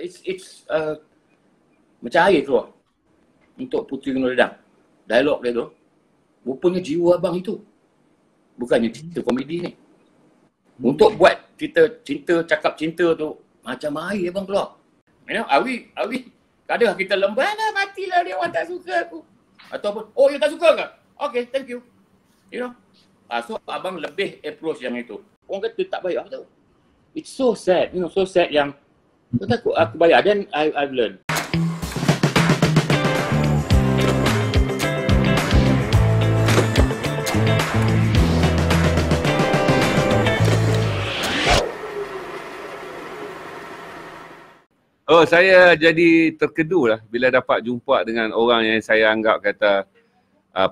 it's macam air keluar untuk Puteri Gunung Redang. Dialog dia tu, rupanya jiwa abang itu. Bukannya cerita komedi ni. Untuk buat kita cinta, cakap cinta tu, macam air abang keluar. You know, Awi, kadang kita lembah lah, matilah dia, orang tak suka aku. Ataupun, oh you tak suka ke? Okay, thank you. You know, so abang lebih approach yang itu. Orang kata tak bayar tu. It's so sad, you know, so sad yang aku bayar. Then I've learned. Oh, saya jadi terkedu lah bila dapat jumpa dengan orang yang saya anggap kata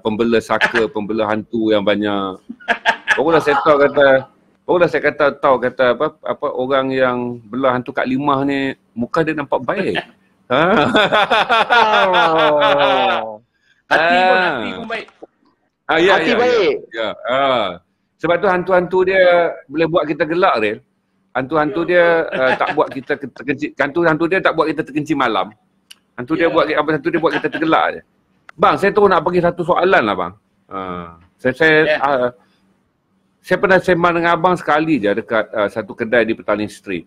pembela saka, pembela hantu yang banyak. Barulah saya tahu kata apa orang yang belah hantu Kak Limah ni muka dia nampak baik. Hati pun baik. Hati baik. Ya. Sebab tu hantu-hantu dia boleh buat kita gelak dia. Hantu-hantu dia tak buat kita terkencing. Hantu dia tak buat kita terkencing malam. Hantu dia buat kita tergelak je. Bang, saya terus nak bagi satu soalan lah bang. Saya pernah sembang dengan abang sekali je dekat satu kedai di Petaling Street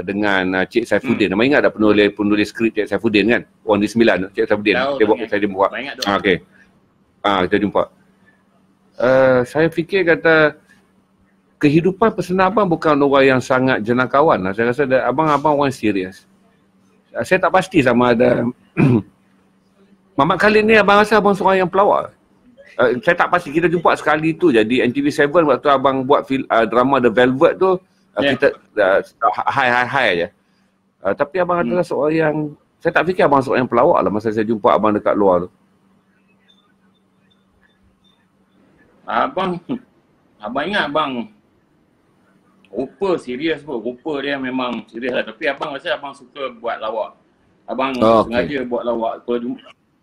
dengan Cik Saifuddin. Nama ingat tak penulis skrip Cik Saifuddin kan? Orang di 9, Cik Saifuddin. Saya buat. Okey. Kita jumpa. Saya fikir kata kehidupan personal abang bukan orang yang sangat jenakawan lah. Saya rasa abang orang serius. Saya tak pasti sama ada Mamat Khalid ni abang rasa abang seorang yang pelawak. Saya tak pasti, kita jumpa sekali tu je di NTV7 waktu abang buat drama The Velvet tu. Kita hai je. Tapi abang adalah seorang yang, saya tak fikir abang seorang yang pelawak lah masa saya jumpa abang dekat luar tu. Abang ingat abang rupa serius pun. Rupa dia memang serius lah. Tapi abang rasa abang suka buat lawak. Abang sengaja buat lawak.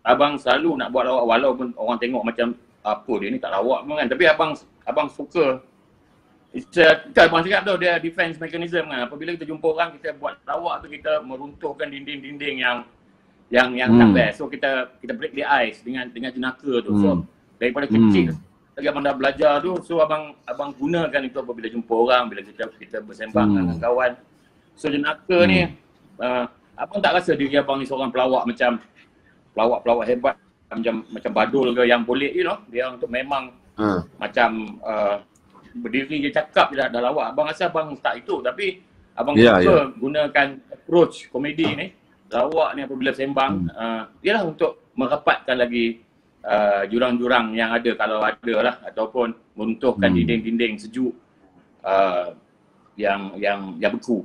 Abang selalu nak buat lawak walaupun orang tengok macam apa dia ni tak lawak pun kan. Tapi abang suka. Abang cakap tu dia defense mechanism kan. Apabila kita jumpa orang kita buat lawak tu kita meruntuhkan dinding-dinding yang tak best. So kita break the ice dengan jenaka tu. So daripada kecil lagi abang dah belajar tu, so abang gunakan itu apabila jumpa orang, bila kita bersembang dengan kawan. So jenaka ni, abang tak rasa diri abang ni seorang pelawak macam pelawak hebat macam Badul ke yang boleh, you know, dia untuk memang macam berdiri je cakap je dah lawak. Abang rasa abang tak itu, tapi abang suka gunakan approach komedi ni, lawak ni apabila sembang, ialah untuk merapatkan lagi jurang-jurang yang ada kalau ada lah, ataupun meruntuhkan dinding-dinding sejuk yang beku.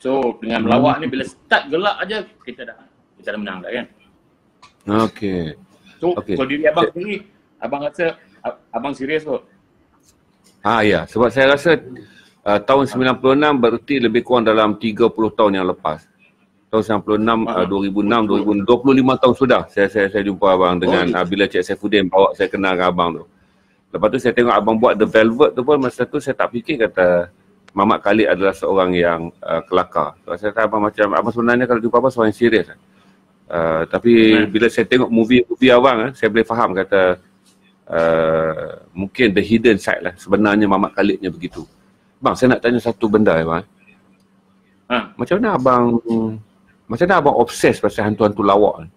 So dengan melawak ni bila start gelak aja kita dah menang dah kan. Okey. So kalau diri abang sendiri, abang rasa abang serius kot? Ya, sebab saya rasa tahun 96 berarti lebih kurang dalam 30 tahun yang lepas. Tahun 96, 2006, 25 tahun sudah saya jumpa abang dengan bila Cik Saifuddin bawa saya kenal dengan abang tu. Lepas tu saya tengok abang buat The Velvet tu pun, masa tu saya tak fikir kata Mamat Khalid adalah seorang yang kelakar. So, saya kata abang sebenarnya kalau jumpa abang seorang yang serius. Tapi bila saya tengok movie abang, saya boleh faham kata mungkin the hidden side lah sebenarnya Mamat Khalidnya begitu. Bang, saya nak tanya satu benda abang. Macam mana abang obses pasal hantu-hantu lawak ni?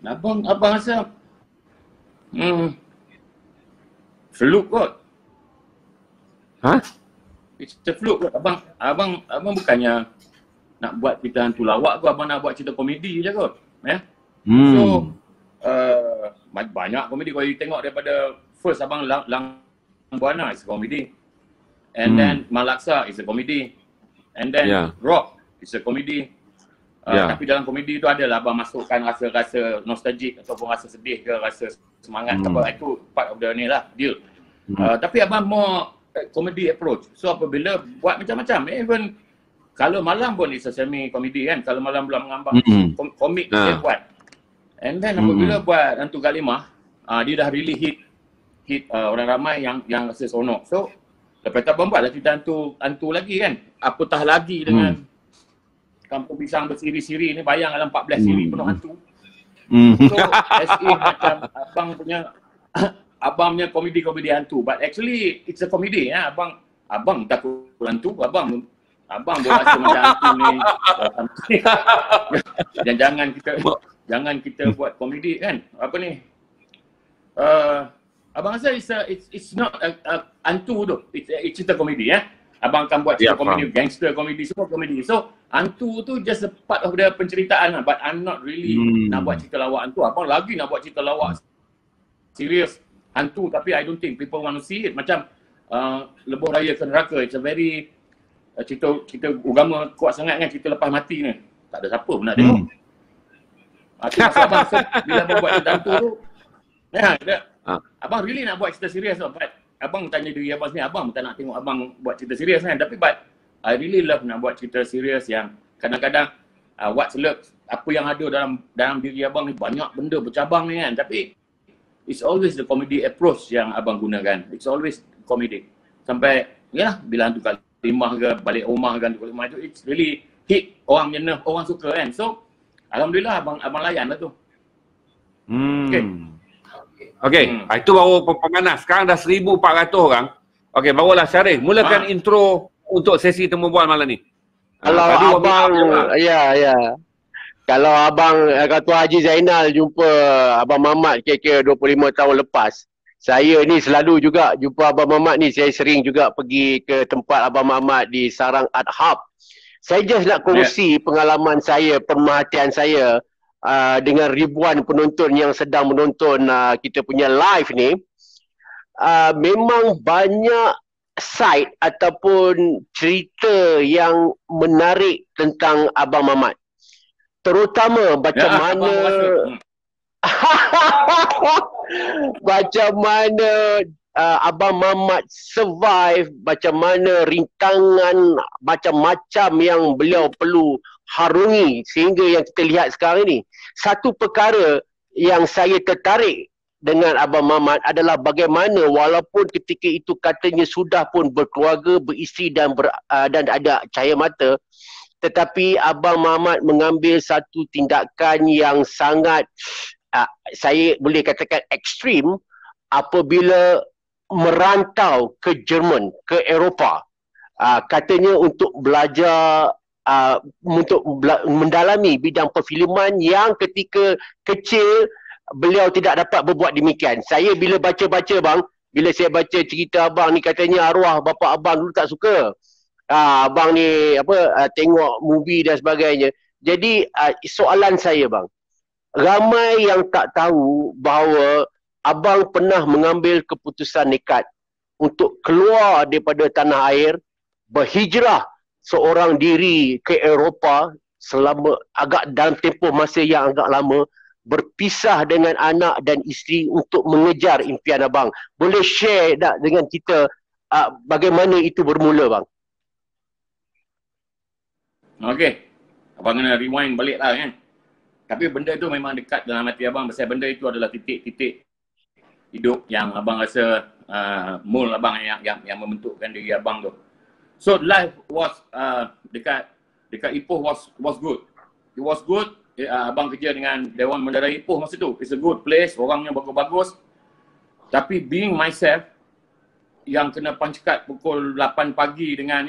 Abang rasa fluke kot. It's a fluke kot. Abang bukannya nak buat cerita hantu lawak kot, abang nak buat cerita komedi je kot. So banyak komedi kalau you tengok daripada first abang Lang Buana is a komedi. And then Malaksa is a comedy. And then Rock is a comedy. Tapi dalam komedi tu adalah abang masukkan rasa-rasa nostalgic ataupun rasa sedih ke rasa semangat apa, itu part of the ni lah, deal. Tapi abang more comedy approach. So apabila buat macam-macam, even Kalau Malam pun is a semi-comedy kan. Kalau Malam belum mengambang, komik dia buat. And then apabila buat Hantu Kak Limah, dia dah really hit orang ramai yang rasa seronok. So Lepas tu abang buatlah cerita hantu lagi kan. Apatah lagi dengan Kampung Pisang bersiri-siri ni, bayang dalam 14 siri penuh hantu. So as if macam abang punya komedi hantu, but actually it's a comedy ya. Abang takut hantu, abang berasa macam hantu ni. Dan jangan kita buat komedi kan. Apa ni? Abang rasa it's not a hantu tu. It's cerita komedi ya. Abang akan buat cerita komedi, gangster komedi, semua komedi. So hantu tu just a part of the penceritaan lah. But I'm not really nak buat cerita lawak hantu. Abang lagi nak buat cerita lawak serius hantu, tapi I don't think people want to see it. Macam Lebuh Raya ke Neraka, it's a very cerita agama kuat sangat kan, cerita lepas mati ni. Tak ada siapa pun nak tengok. Itu maksud abang. So bila abang buat cerita hantu tu, abang really nak buat cerita serius tu. But abang tanya diri abang sendiri, abang tak nak tengok abang buat cerita serius kan. Tapi I really love nak buat cerita serius yang kadang-kadang what's love, apa yang ada dalam diri abang ni, banyak benda bercabang ni kan. Tapi it's always the comedy approach yang abang gunakan. It's always comedy. Sampai bila hantu kat limah ke, balik rumah kan, limah tu, it's really hit orang punya nerve, orang suka kan. So alhamdulillah abang layan lah tu. Okey, itu baru pemanas. Sekarang dah 1,400 orang. Okey, barulah Syarif. Mulakan intro untuk sesi temu bual malam ni. Kalau abang, kalau abang Ketua Haji Zainal jumpa Abang Mamat kira-kira 25 tahun lepas, saya ni selalu juga jumpa Abang Mamat ni. Saya sering juga pergi ke tempat Abang Mamat di Sarang Art Hub. Saya just nak kongsi pengalaman saya, pemerhatian saya dengan ribuan penonton yang sedang menonton kita punya live ni. Memang banyak side ataupun cerita yang menarik tentang Abang Mamat. Terutama macam mana macam mana Abang Mamat survive, macam mana rintangan macam-macam yang beliau perlu harungi sehingga yang kita lihat sekarang ini. Satu perkara yang saya tertarik dengan Abang Mamat adalah bagaimana walaupun ketika itu katanya sudah pun berkeluarga, beristeri dan ada cahaya mata, tetapi Abang Mamat mengambil satu tindakan yang sangat saya boleh katakan ekstrim apabila merantau ke Jerman, ke Eropah. Katanya untuk belajar, untuk mendalami bidang perfilman yang ketika kecil beliau tidak dapat berbuat demikian. Saya bila baca-baca bang, bila saya baca cerita abang ni, katanya arwah bapa abang dulu tak suka abang ni tengok movie dan sebagainya. Jadi soalan saya bang, ramai yang tak tahu bahawa abang pernah mengambil keputusan nekat untuk keluar daripada tanah air, berhijrah seorang diri ke Eropah selama agak dalam tempoh masa yang agak lama, berpisah dengan anak dan isteri untuk mengejar impian abang. Boleh share tak dengan kita bagaimana itu bermula bang? Okey, abang kena rewind balik lah kan. Tapi benda tu memang dekat dalam hati abang, pasal benda itu adalah titik-titik hidup yang abang rasa mula abang yang membentukkan diri abang tu. So life was dekat Ipoh was good. It was good. Abang kerja dengan Dewan Mendarai Ipoh masa tu. It's a good place, orangnya bagus-bagus. Tapi being myself yang kena pancekat pukul 8 pagi dengan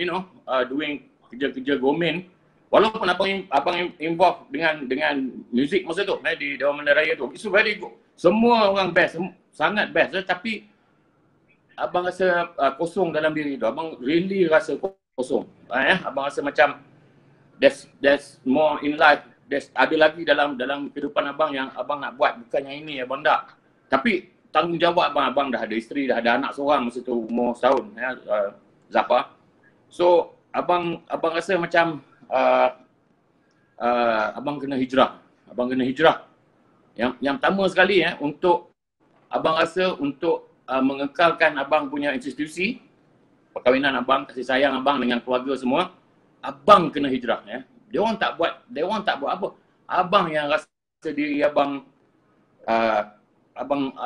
doing kerja-kerja gomen, walaupun abang involved dengan music masa tu di Dewan Mendarai tu. It's very good. Semua orang best, sangat best. Tapi abang rasa kosong dalam diri tu. Abang really rasa kosong. Abang rasa macam there's more in life. Ada lagi dalam kehidupan abang yang abang nak buat, bukan yang ini abang tak. Tapi tanggungjawab abang dah ada isteri, dah ada anak seorang masa tu, umur setahun Zafar. So abang rasa macam abang kena hijrah. Yang pertama sekali untuk abang rasa untuk mengekalkan abang punya institusi, perkahwinan abang, kasih sayang abang dengan keluarga semua, abang kena hijrah Dia orang tak buat apa. Abang yang rasa diri abang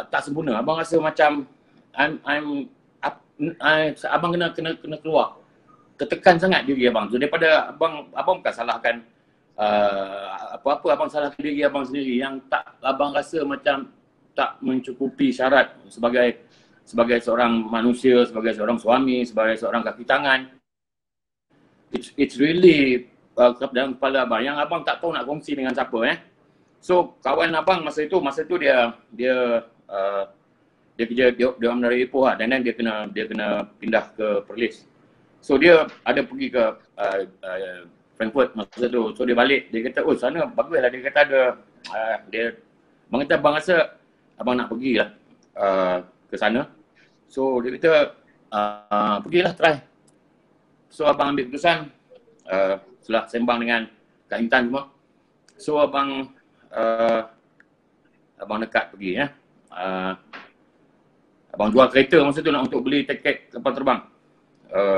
tak sempurna. Abang rasa macam abang kena keluar. Tertekan sangat diri abang. So daripada abang bukan salahkan apa-apa, abang salahkan diri abang sendiri yang tak abang rasa macam tak mencukupi syarat sebagai seorang manusia, sebagai seorang suami, sebagai seorang kaki tangan. It's really dalam kepala abang yang abang tak tahu nak kongsi dengan siapa So kawan abang masa itu dia kerja dia orang dari Ipoh lah, dan dia kena pindah ke Perlis. So dia ada pergi ke Frankfurt masa tu. So dia balik, dia kata, oh sana bagus lah. Dia kata ada, abang rasa abang nak pergi lah ke sana. So dia kata, pergilah try. So abang ambil keputusan, setelah sembang dengan Kak Intan semua. So abang dekat pergi abang jual kereta masa tu nak untuk beli tiket kapal terbang.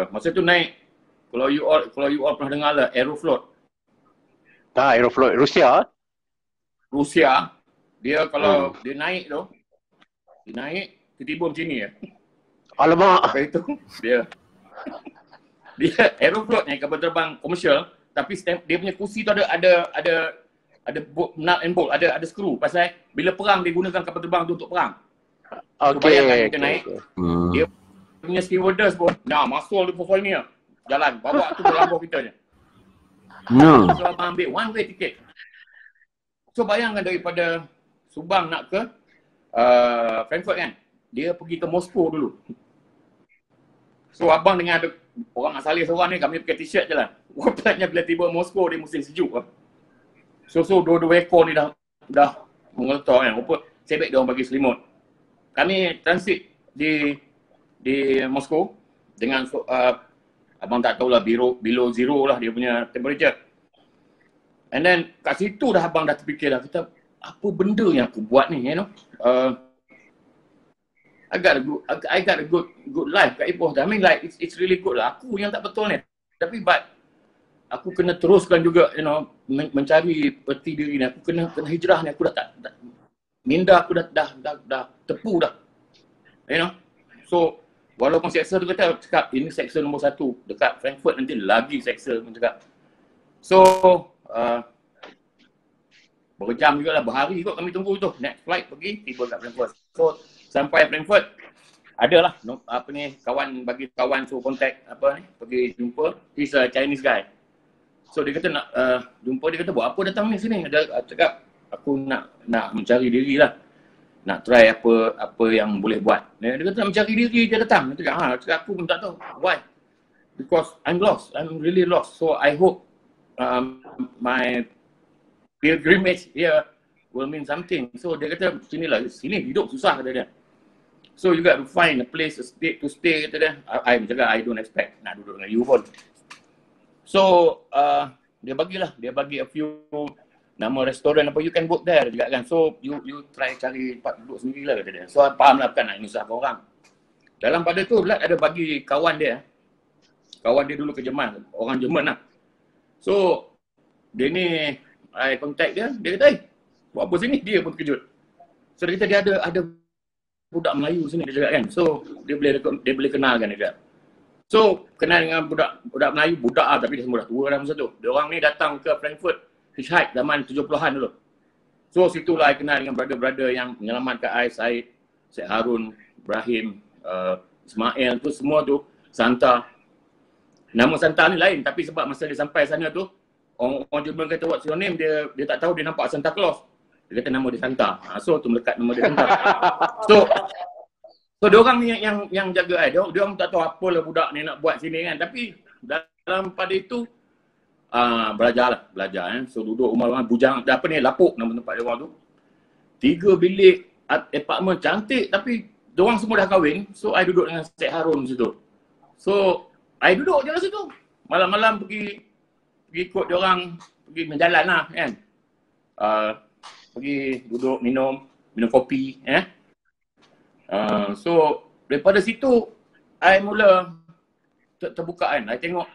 Masa tu naik, kalau you all pernah dengar lah, Aeroflot. Aeroflot Rusia. Dia kalau dia naik tu, tiba-tiba macam ni Alamak. Lepas itu dia Aeroflot ni kapal terbang komersial, tapi dia punya kursi tu ada nut and bolt, ada skru, pasal bila perang dia gunakan kapal terbang tu untuk perang. So bayangkan kita naik, dia punya stewardess pun, masuk di profil ni jalan, bawa tu berlambuh kita je. So abang ambil one way ticket. So bayangkan daripada Subang nak ke Frankfurt kan, dia pergi ke Moskow dulu. So abang dengan ada orang asal seorang ni, kami pakai t-shirt je lah. Wapatnya bila tiba Moskow, dia musim sejuk lah. So dua ekor ni dah mengeltar kan. Rupa sebab dia orang bagi selimut. Kami transit di Moskow dengan abang tak tahulah below zero lah dia punya temperature. And then kat situ dah abang dah terfikir dah, kata apa benda yang aku buat ni, I got a good life kat Ipoh. I mean like it's really good lah. Aku yang tak betul ni. Tapi aku kena teruskan juga mencari peti diri ni. Aku kena hijrah ni. Aku dah tak minda, aku dah tepu dah. So walaupun seksa tu cakap ini seksa nombor 1 dekat Frankfurt, nanti lagi seksa pun cakap. So berjam juga lah, berhari kot kami tunggu tu. Next flight pergi, tiba kat Frankfurt. So sampai Frankfurt, adalah bagi kawan so contact pergi jumpa. He's a Chinese guy. So dia kata nak jumpa, dia kata buat apa datang ni sini? Dia cakap aku nak mencari diri lah. Nak try apa yang boleh buat. Dia kata nak mencari diri, dia datang. Dia cakap aku pun tak tahu. Why? Because I'm lost. I'm really lost. So I hope my pilgrimage here will mean something. So dia kata sini hidup susah, kata dia. So you got to find a place to stay, kata dia. I cakap I don't expect nak duduk dengan you pun. So dia bagi a few nama restoran apa, you can work there juga kan. So you try cari tempat duduk sendiri lah, kata dia. So faham lah, bukan nak nyusahkan orang. Dalam pada tu Vlad ada bagi kawan dia dulu ke Jerman, orang Jerman lah. So dia ni, I contact dia kata buat apa sini? Dia pun terkejut. So dia kata dia ada budak Melayu sini, dia cakap kan. So dia boleh kenalkan dia. So kenal dengan budak Melayu, budak tapi dia semua dah tua dah masa tu. Dia orang ni datang ke Frankfurt hitchhike zaman 70-an dulu. So situlah I kenal dengan brother-brother yang menyelamatkan I, Syed Harun, Ibrahim, Ismail tu semua tu, Santa. Nama Santa ni lain, tapi sebab masa dia sampai sana tu, orang Jerman kata what's your name, dia tak tahu, dia nampak Santa Claus. Dia kata nama dia Santa. So tu melekat nama dia Santa. So dia orang ni yang jaga I. Dia orang tak tahu apalah budak ni nak buat sini kan. Tapi dalam pada itu belajar. So duduk rumah-rumah bujang, lapuk nama tempat dia orang tu. 3 bilik apartment cantik, tapi dia orang semua dah kahwin. So I duduk dengan Syed Harun situ. So I duduk je lah situ. Malam-malam pergi ikut dia orang pergi menjalan lah kan. Pergi duduk minum kopi so daripada situ I mula terbuka kan. I tengok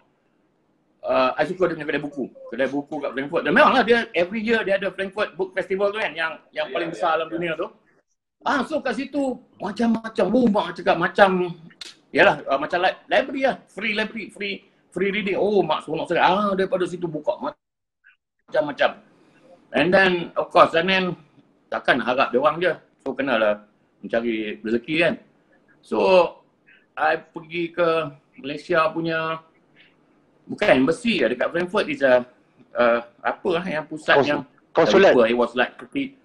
I suka dia punya kedai buku kat Frankfurt. Dan memanglah dia every year dia ada Frankfurt Book Festival tu kan, yang paling besar dalam dunia tu. So kat situ macam-macam rumah, cakap macam yalah macam library lah, free library, free reading. Oh, mak seronok sangat. Daripada situ buka macam-macam. And then of course, and then takkan harap dia orang je. So kenalah mencari rezeki kan. So I pergi ke Malaysia punya, bukan embassy lah, dekat Frankfurt is apa lah yang pusat yang konsulat. It was like 40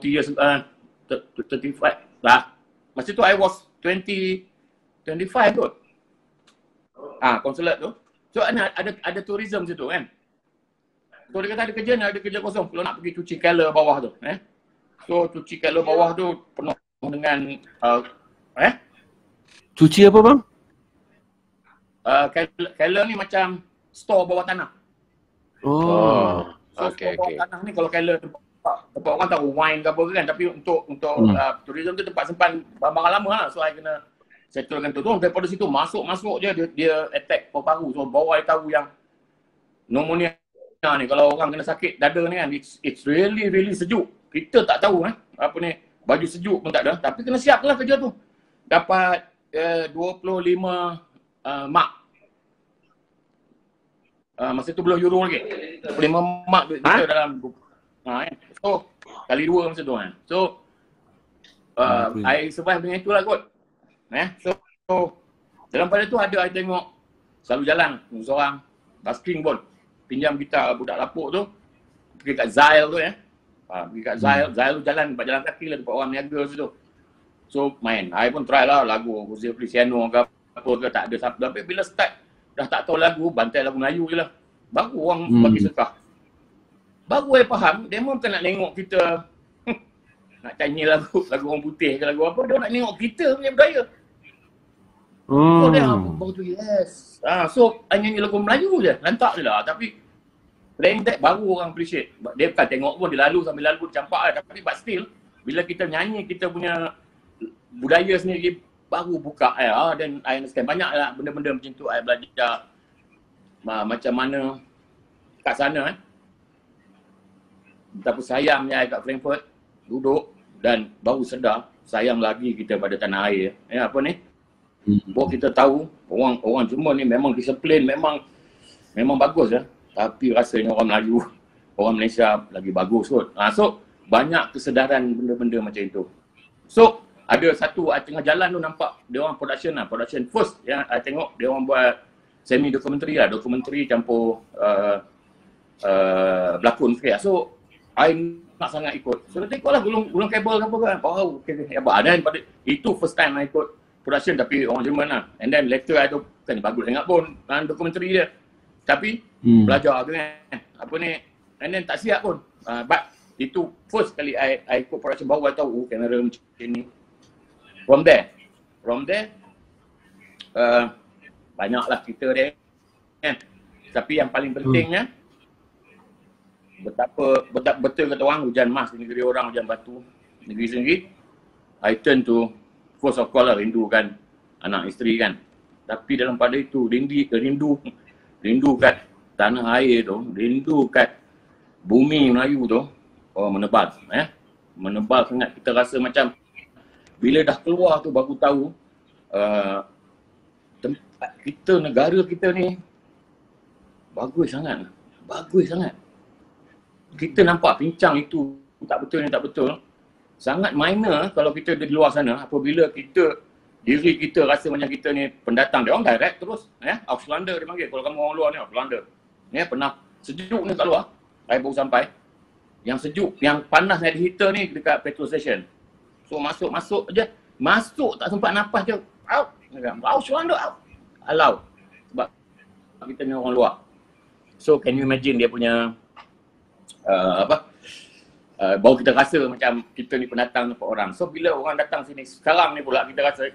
years 35 lah. Masa tu I was 25 tu. Konsulat tu. So ada tourism situ kan. So dia kata ada kerja kosong. Kalau nak pergi cuci keller bawah tu. So cuci keller bawah tu penuh dengan Cuci apa bang? Keller ni macam store bawah tanah. Oh. So store bawah tanah ni kalau keller tempat orang tahu wine ke apa kan, tapi untuk tourism tu tempat simpan barang lama lah. So I kena settlekan tu. Daripada situ masuk je dia attack paru-paru. So bawa I tahu yang pneumonia ni, kalau orang kena sakit dada ni kan, it's really sejuk. Kita tak tahu apa ni, baju sejuk pun tak ada, tapi kena siap lah kerja tu. Dapat 25 mark. Masa tu belum euro lagi. 25 mark duit kita dalam so kali 2 masa tu kan. So I survive dengan itulah kot. So dalam pada tu ada I tengok selalu jalan seorang basking pun pinjam gitar budak lapuk tu, pergi kat Zail tu pergi kat Zail tu jalan kaki lah tempat orang niaga situ. So main, I pun try lah lagu Jose Feliciano ke apa ke, tak ada siapa. Tapi bila start dah tak tahu lagu, bantai lagu Melayu je lah. Baru orang bagi sekah. Baru I faham, dia bukan nak tengok kita nak nyanyi lagu orang putih ke lagu apa, dia nak tengok kita punya budaya. So dia baru tu yes. So I nyanyi lagu Melayu je, lantak je lah. Tapi playing that baru orang appreciate. Dia bukan tengok pun, dia lalu sambil lalu campak lah. Tapi but still, bila kita nyanyi kita punya budaya sendiri baru buka dan I understand banyak lah benda-benda macam tu. I belajar macam mana kat sana betapa sayangnya I kat Frankfurt duduk dan baru sedar sayang lagi kita pada tanah air. Apa ni? Baru kita tahu orang Jerman ni memang disiplin, memang bagus tapi rasanya orang Melayu, orang Malaysia lagi bagus kot. So banyak kesedaran benda-benda macam itu. So ada satu tengah jalan tu nampak dia orang production first yang I tengok dia orang buat semi dokumentari campur berlakon sikit. So I nak sangat ikut. So kita ikutlah gulung kabel ke apa kan. Wow, okay. Dan pada itu first time I ikut production tapi orang Jerman lah. And then later I tu kan bagus sangat pun dokumentari dia. Tapi belajar tu kan. Apa ni, and then tak siap pun. But itu first kali I ikut production baru I tahu kamera macam ni. From there banyaklah cerita dia kan. Tapi yang paling pentingnya betapa betul kata orang hujan emas di negeri orang, hujan batu negeri sendiri. I turn to first of all lah, rindu kan anak isteri kan. Tapi dalam pada itu rindu kat tanah air tu, rindu kat bumi Melayu tu, menebal menebal sangat. Kita rasa macam bila dah keluar tu baru tahu tempat kita, negara kita ni bagus sangat. Kita nampak pincang itu tak betul ni tak betul. Sangat minor kalau kita di luar sana. Apabila diri kita rasa macam kita ni pendatang, dia orang direct terus Auslander dia panggil. Kalau kamu orang luar ni Auslander. Pernah sejuk ni kat luar. Saya baru sampai. Yang sejuk, yang panas ada heater ni dekat petrol station. So masuk je. Masuk tak sempat nafas je. Out. Auslander out. Alau. Sebab kita ni orang luar. So can you imagine dia punya baru kita rasa macam kita ni pendatang nampak orang. So bila orang datang sini sekarang ni pula kita rasa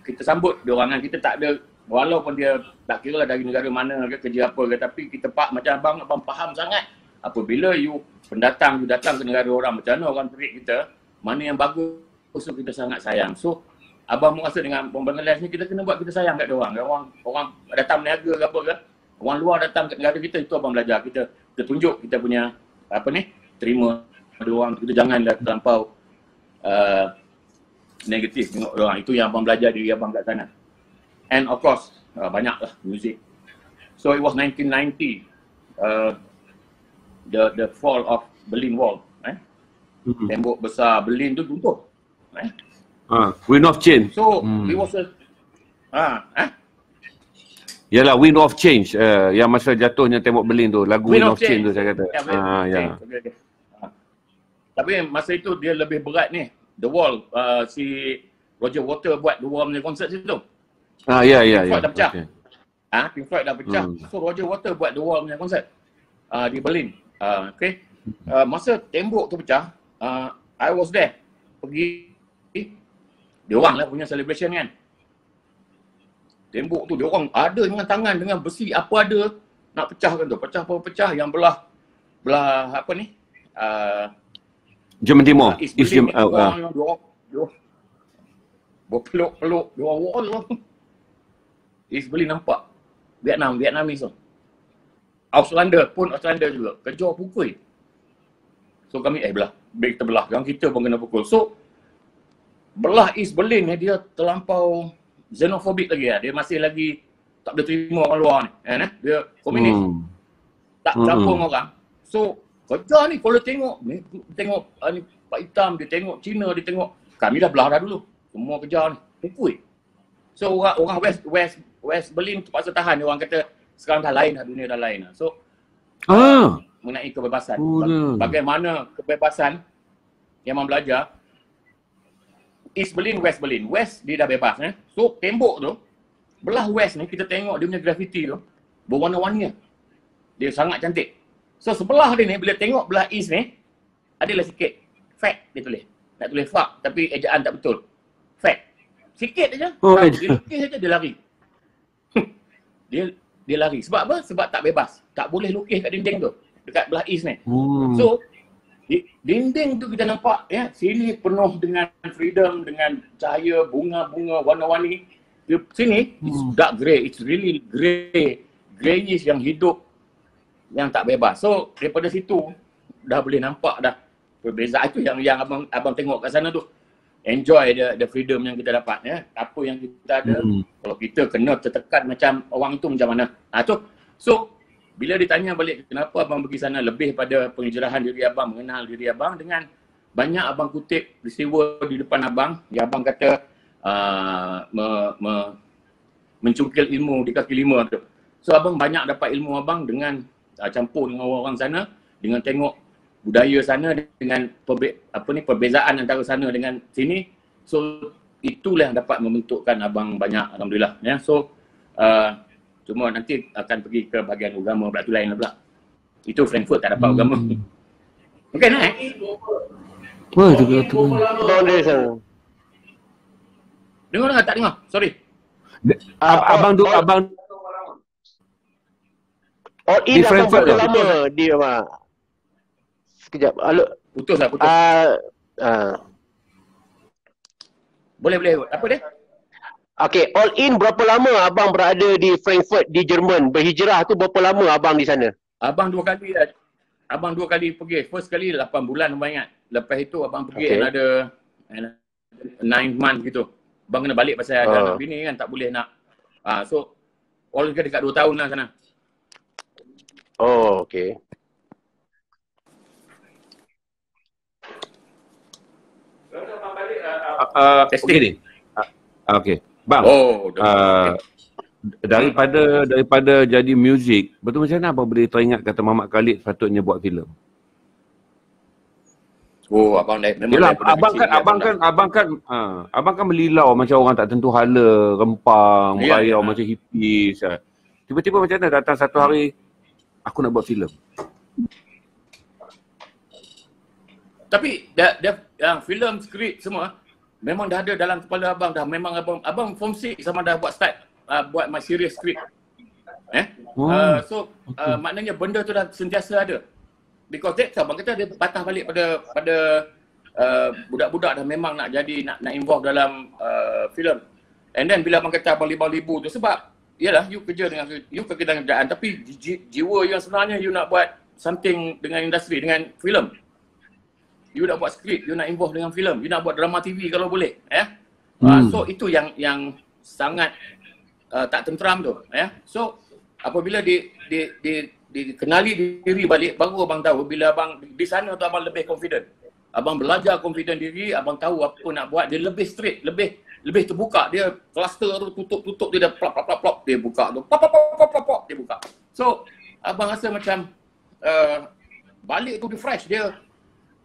kita sambut dia orang kan. Kita tak ada, walaupun dia tak kira lah dari negara mana ke, kerja apa ke, tapi kita macam abang faham sangat apabila you pendatang, you datang ke negara orang, macam mana orang treat kita, mana yang bagus, so kita sangat sayang. So abang merasa dengan orang Bangladesh ni kita kena buat kita sayang kat dia orang. Orang datang berniaga ke apa ke, orang luar datang ke negara kita, itu abang belajar. Kita tunjuk kita punya terima dia orang. Kita janganlah terlampau negatif tengok orang. Itu yang abang belajar dari abang kat sana. And of course, banyaklah muzik. So it was 1990, the fall of Berlin Wall. Tembok besar Berlin tu runtuh. Wind of Change. So it was Yalah, Wind of Change. Yang masa jatuhnya tembok Berlin tu. Lagu Wind of Change tu saya kata. Okay. Tapi masa itu dia lebih berat ni. The Wall. Si Roger Waters buat The Wall punya konsert situ. Ya. Pink Floyd dah pecah. Okay. Pink Floyd dah pecah. So Roger Waters buat The Wall punya konsert di Berlin. Okay. Masa tembok tu pecah, I was there. Pergi, dia orang lah punya celebration kan. Tembok tu dia orang ada dengan tangan, dengan besi, apa ada nak pecahkan tu. Pecah apa pecah, yang belah apa ni? Jerman Timur. East Berlin ni, berpeluk-peluk, dua wall tu. East Berlin nampak. Vietnamese tu. Auslander juga. Kejar pukul. So kami belah. Baik kita belah. Yang kita pun kena pukul. So belah East Berlin ni dia terlampau xenophobic lagi lah. Dia masih lagi tak boleh terima orang luar ni. Dia komunis. Tak campur dengan orang. So kerja ni kalau tengok ni Pak Hitam, dia tengok Cina, dia tengok kami dah belah dah dulu. Semua kerja ni pukul. So orang West Berlin terpaksa tahan. Orang kata sekarang dah lain dah, dunia dah lain dah. So mengenai kebebasan. Bagaimana kebebasan yang memang belajar East Berlin, West Berlin. West dia dah bebas. So tembok tu, belah West ni kita tengok dia punya graffiti tu berwarna-warni. Dia sangat cantik. So sebelah dia ni bila tengok belah East ni adalah sikit fact dia tulis. Nak tulis fuck tapi ejaan tak betul. Fact. Sikit aja. Dia lukis saja dia lari. dia lari. Sebab apa? Sebab tak bebas. Tak boleh lukis kat dinding tu. Dekat belah East ni. So dinding tu kita nampak ya, sini penuh dengan freedom, dengan cahaya, bunga-bunga warna-warni. Sini it's dark grey. It's really grey. Greyish yang hidup, yang tak bebas. So daripada situ dah boleh nampak dah perbezaan. Itu yang abang tengok kat sana tu. Enjoy the freedom yang kita dapat ya. Apa yang kita ada. Kalau kita kena tertekan macam orang itu macam mana. So bila ditanya balik kenapa abang pergi sana, lebih pada penghijrahan diri abang, mengenal diri abang, dengan banyak abang kutip peristiwa di depan abang yang abang kata mencungkil ilmu di kaki lima tu. So abang banyak dapat ilmu abang dengan campur dengan orang sana, dengan tengok budaya sana, dengan perbezaan antara sana dengan sini. So itulah yang dapat membentukkan abang banyak, alhamdulillah ya. So cuma nanti akan pergi ke bahagian agama pula tu lain pula. Itu Frankfurt tak dapat agama. Okey nak Wah, tu. Dengar tak dengar? Sorry. Abang All in akan berapa lama dia mah? Sekejap. Putus. Boleh. Apa dia? Okey, all in berapa lama abang berada di Frankfurt di Jerman? Berhijrah tu berapa lama abang di sana? Abang dua kali pergi. First kali 8 bulan abang ingat. Lepas itu abang pergi another 9 months gitu. Abang kena balik pasal ada anak bini kan, tak boleh nak. So all dekat 2 tahun lah sana. Oh, okey. Okey ni. Okey. Bang, daripada jadi muzik, betul macam mana abang boleh teringat kata Muhammad Khalid sepatutnya buat filem? Abang dah memang abang kan melilau macam orang tak tentu hala, rempang, merayau macam hippies. Tiba-tiba macam mana datang satu hari aku nak buat filem? Tapi yang filem, skrip semua memang dah ada dalam kepala abang dah. Memang abang form 6 sama dah buat start buat my serious script. Maknanya benda tu dah sentiasa ada. Because abang kata dia patah balik pada budak-budak dah memang nak jadi nak involve dalam filem. And then bila abang kata abang libu tu sebab yalah you kerja dengan kerjaan tapi jiwa yang sebenarnya you nak buat something dengan industri, dengan filem. you nak buat skrip, you nak involve dengan filem, you nak buat drama TV kalau boleh, so itu yang sangat tak tenteram tu, so apabila dikenali diri balik, baru abang tahu bila abang di sana tu abang lebih confident. Abang belajar confident diri, abang tahu apa nak buat, dia lebih straight, lebih terbuka. Dia cluster tu tutup dia dah plop dia buka tu. Pop dia buka. So abang rasa macam balik tu refresh dia.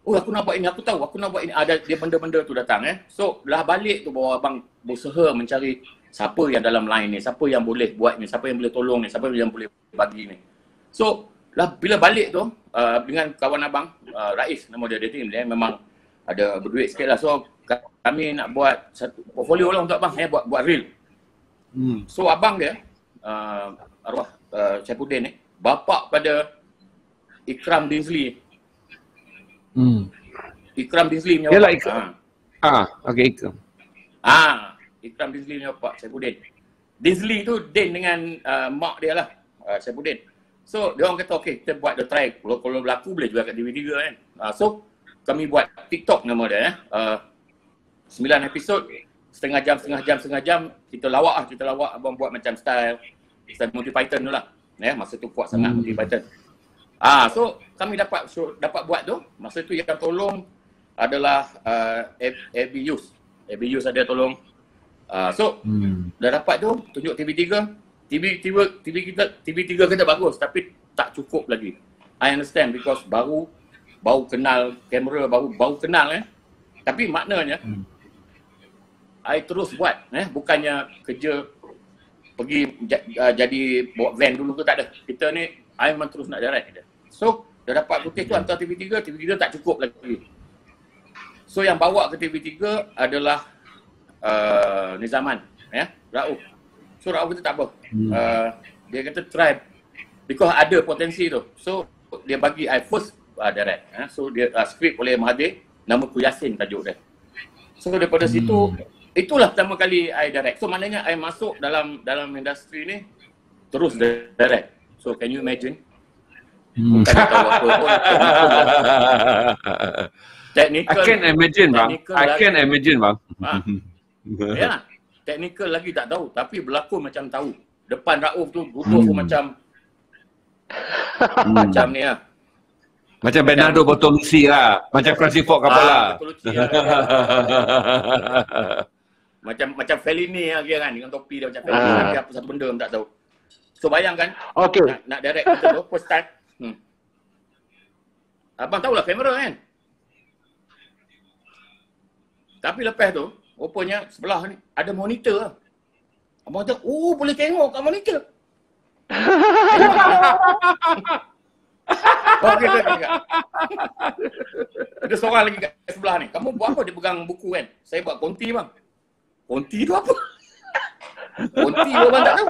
Oh, aku nak buat ini, aku tahu aku nak buat ini. Ada dia benda-benda tu datang So lah balik tu bawa abang berusaha mencari siapa yang dalam line ni, siapa yang boleh buat ni, siapa yang boleh tolong ni, siapa yang boleh bagi ni. So lah bila balik tu dengan kawan abang Rais, nama dia tim, dia memang ada berduit sikit lah. So kami nak buat satu portfolio lah untuk abang, buat reel. So abang dia arwah Saifuddin ni, bapa pada Ikram Dinsley. Ikram Dinsley punya yalah, Ikram. Okey, Ikram. Ikram Dinsley punya bapa Saifuddin. Dinsley tu Din dengan mak dia lah, Saifuddin. So dia orang kata okey, kita buat the try. Kalau berlaku boleh juga kat TV3 kan. So kami buat TikTok nama dia 9 episod, setengah jam kita lawak abang buat macam style Monty Python tu lah. Masa tu kuat sangat Monty Python. So kami dapat buat tu. Masa tu yang tolong adalah Abby Yus. Abby Yus ada tolong. So dah dapat tu, tunjuk TV3. TV3 kata bagus tapi tak cukup lagi. I understand because baru kenal kamera, baru kenal Tapi maknanya I terus buat bukannya kerja pergi jadi bawa van dulu tu, tak ada. Kita ni I memang terus nak direct dia. So dah dapat putih tu hantar TV3 tak cukup lagi. So yang bawa ke TV3 adalah Nizaman, Rauf. So Rauf kata tak apa. Dia kata try because ada potensi tu. So dia bagi I first direct. So dia skrip oleh Mahathir, nama Ku Yasin tajuk dia. So daripada situ itulah pertama kali I direct. So maknanya I masuk dalam industri ni terus direct. So can you imagine? Bukan tahu apa pun. Technical. I can imagine bang. Ya. Technical lagi tak tahu, tapi berlakon macam tahu. Depan Rauf tu duduk pun macam ni lah. Macam Bernardo Bertolucci lah. Macam Francis Ford Coppola. Macam Fellini lah dia kan, dengan topi dia macam Fellini, tapi apa satu benda tak tahu. So bayangkan, nak direct kita tu, first time. Abang tahulah kamera kan. Tapi lepas tu, rupanya sebelah ni ada monitor lah. Abang kata, boleh tengok kat monitor. Okey. Ada seorang lagi kat sebelah ni. Kamu buat apa? Dia pegang buku kan. Saya buat konti bang. Konti tu apa? Konti tu abang tak tahu.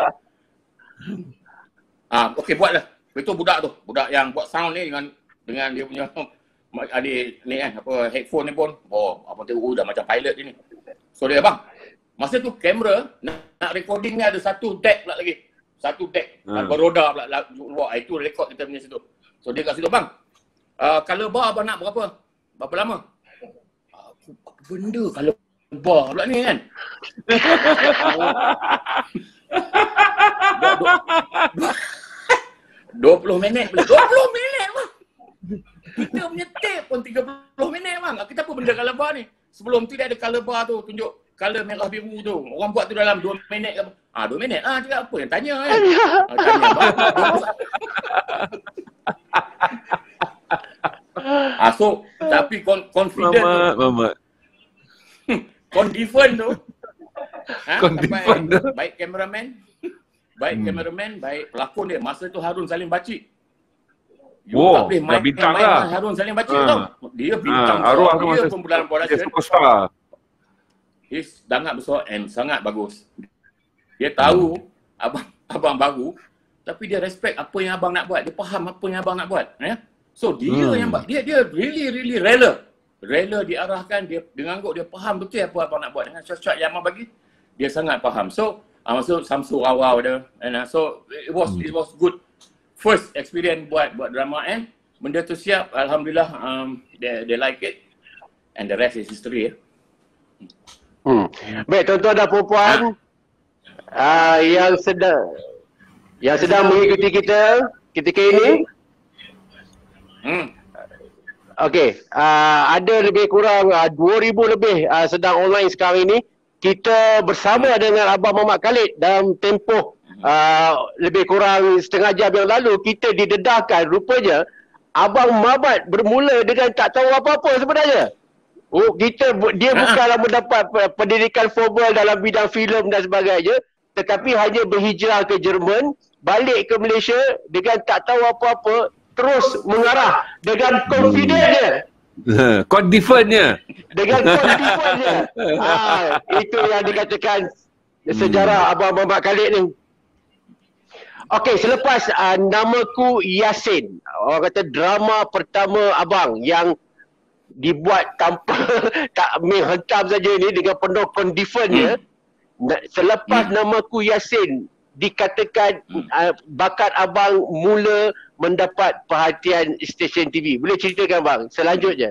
Okey buatlah. Itu budak tu. Budak yang buat sound ni dengan dia punya adik ni kan, apa headphone ni pun. Abang tengok dah macam pilot dia ni. So dia bang, masa tu kamera nak recording ni ada satu deck pula lagi. Satu deck beroda pula luar. Itu rekod kita punya situ. So dia kat situ bang. Color bar abang nak berapa? Berapa lama? Aku apa benda color bar pula ni kan? 20 minit boleh. 20 minit bang. Kita punya tape pun 30 minit bang. Kita apa benda color bar ni? Sebelum tu dia ada color bar tu, tunjuk color merah biru tu. Orang buat tu dalam 2 minit ke apa? 2 minit lah, cakap apa yang tanya kan? Tanya bang. So, tapi confident Mamat. Confident tu. Confident tu. Baik kameraman, baik pelakon dia. Masa tu Harun Salim Bacik. Wow, dah bintang lah. Harun Salim Bacik tau. Dia bintang. Arwah tu dia masa pun dalam production. superstar. Dia sangat besar and sangat bagus. Dia tahu abang baru, tapi dia respect apa yang abang nak buat. Dia faham apa yang abang nak buat. So dia yang dia really rela diarahkan. Dia anggap dia faham betul apa abang nak buat. Dengan shot-shot yang abang bagi, dia sangat faham. So masuk Samsul awal dia. So it was good. First experience buat drama and benda tu siap, alhamdulillah they like it. And the rest is history ya. Baik, tuan-tuan dan puan yang sedang mengikuti kita ketika ini. Okey, ada lebih kurang 2,000 lebih sedang online sekarang ini. Kita bersama dengan Abang Mamat Khalid dalam tempoh lebih kurang setengah jam yang lalu kita didedahkan rupanya Abang Mamat bermula dengan tak tahu apa-apa sebenarnya. Dia bukanlah mendapat pendidikan formal dalam bidang filem dan sebagainya, tetapi hanya berhijrah ke Jerman, balik ke Malaysia dengan tak tahu apa-apa, terus mengarah dengan confidentnya. Confidentnya. Dengan confidentnya. Itu yang dikatakan sejarah Abang Mamat Khalid ni. Okey, selepas Namaku Yasin, orang kata drama pertama abang yang dibuat tanpa tak menghentam saja ni dengan penuh kondifannya. Selepas Namaku Yasin dikatakan bakat abang mula mendapat perhatian stesen TV. Boleh ceritakan bang selanjutnya?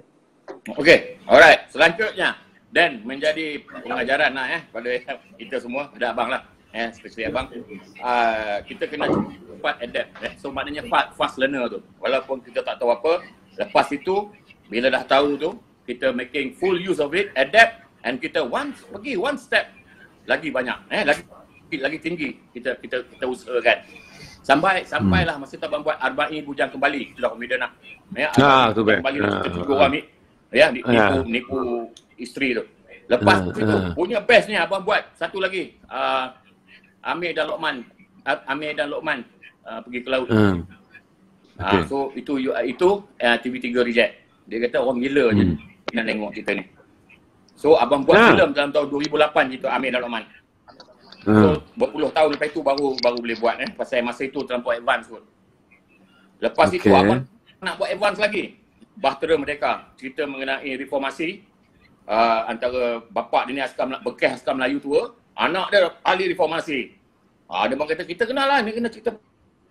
Okey, alright. Selanjutnya dan menjadi pengajaran pada kita semua, pada abang lah. Especially abang. Kita kena cepat adapt. So maknanya fast learner tu. Walaupun kita tak tahu apa, lepas itu bila dah tahu tu, kita making full use of it, adapt, and kita pergi one step lagi banyak, lagi tinggi kita usahakan. Sampailah masa tu abang buat Arba'in Bujang Kembali, itu dah confident lah. Tu baik. Kembali kita 3 orang nipu isteri tu. Lepas itu punya best ni abang buat satu lagi, Amir dan Lokman pergi ke laut. So itu TV3 reject. Dia kata orang gila je nak tengok kita ni. So abang buat filem dalam tahun 2008 itu Amir dan Lokman. So berpuluh tahun lepas itu baru boleh buat pasal masa itu terlampau advance kot. Lepas itu abang nak buat advance lagi. Bahtera Merdeka, cerita mengenai reformasi antara bapa dia ni bekas askar Melayu tua, anak dia ahli reformasi. Dia bang kata kita kenal lah, ni kena cerita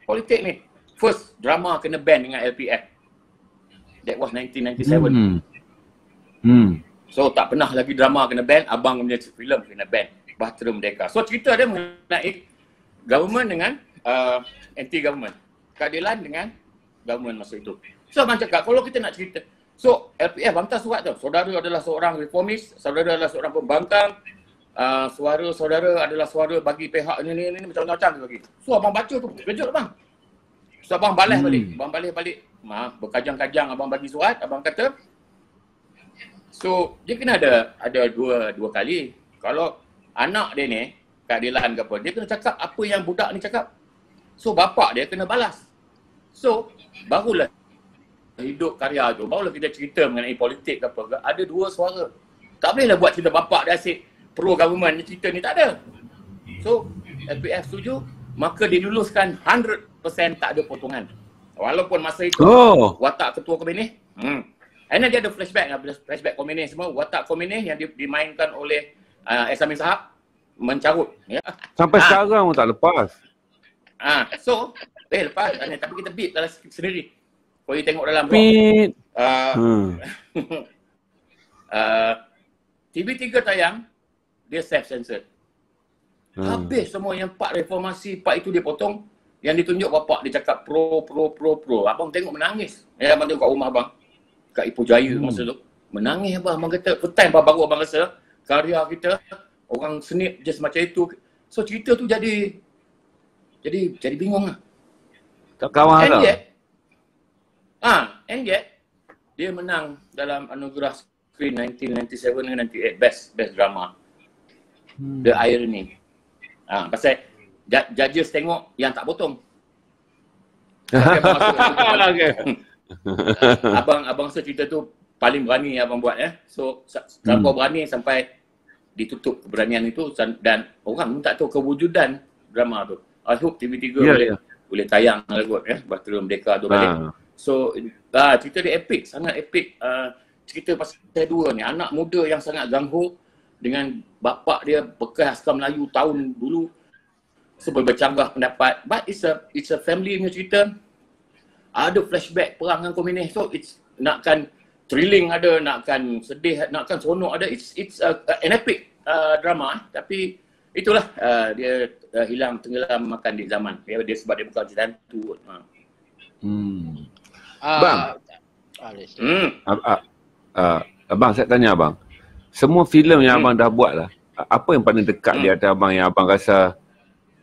politik ni. First drama kena ban dengan LPF. That was 1997. So tak pernah lagi drama kena ban, abang punya filem kena ban. Bahtera Merdeka. So cerita dia mengenai government dengan anti-government. Keadilan dengan government masa itu. So abang cakap, kalau kita nak cerita, so LPF bantah surat tu. Saudara adalah seorang reformis, saudara adalah seorang pembangkang, suara saudara adalah suara bagi pihak ni macam-macam tu lagi. So abang baca tu, kejut abang. So abang balas balik. Berkajang-kajang abang bagi surat, abang kata, so dia kena ada dua kali. Kalau anak dia ni, keadilan ke apa, dia kena cakap apa yang budak ni cakap. So bapak dia kena balas. So barulah hidup karya tu, barulah kita cerita mengenai politik ke apa, ada dua suara. Tak bolehlah buat cerita bapak dia asyik pro government, cerita ni tak ada. So LPF setuju, maka diluluskan 100% tak ada potongan. Walaupun masa itu watak ketua komunis, and dia ada flashback komunis semua, watak komunis yang dimainkan oleh Samin Sahab mencarut. Sampai sekarang pun tak lepas. So lepas, tapi kita beat dalam sendiri. Kalau you tengok dalam beat. TV3 tayang, dia self-censored. Habis semua yang part reformasi, part itu dia potong. Yang ditunjuk bapak dia cakap pro. Abang tengok menangis. Abang tengok kat rumah abang, kat Ipoh Jaya masa tu. Menangis abang kata, petang baru abang rasa karya kita, orang senip je semacam itu. So cerita tu jadi bingung lah. Tak kawan lah. And yet, dia menang dalam anugerah screen 1997 dengan 98, best drama. The irony. Pasal judges tengok yang tak potong. Abang rasa cerita tu paling berani abang buat So terlampau berani sampai ditutup keberanian itu, dan orang pun tak tahu kewujudan drama tu. I hope TV3 boleh tayang lah kot Bahtera Merdeka tu balik. So cerita dia epic, sangat epic. Cerita pasal dua ni, anak muda yang sangat ganggu dengan bapak dia bekas askar Melayu tahun dulu. So bercanggah pendapat, but it's a family punya cerita. Ada flashback perang dengan komunis. So it's nakkan thrilling ada, nakkan sedih, nakkan seronok ada. It's an epic drama, tapi itulah dia hilang tenggelam makan di zaman. Dia sebab dia bukan cerita hantu. Bang. Abang, saya tanya abang. Semua filem yang abang dah buat lah, apa yang paling dekat di hati abang yang abang rasa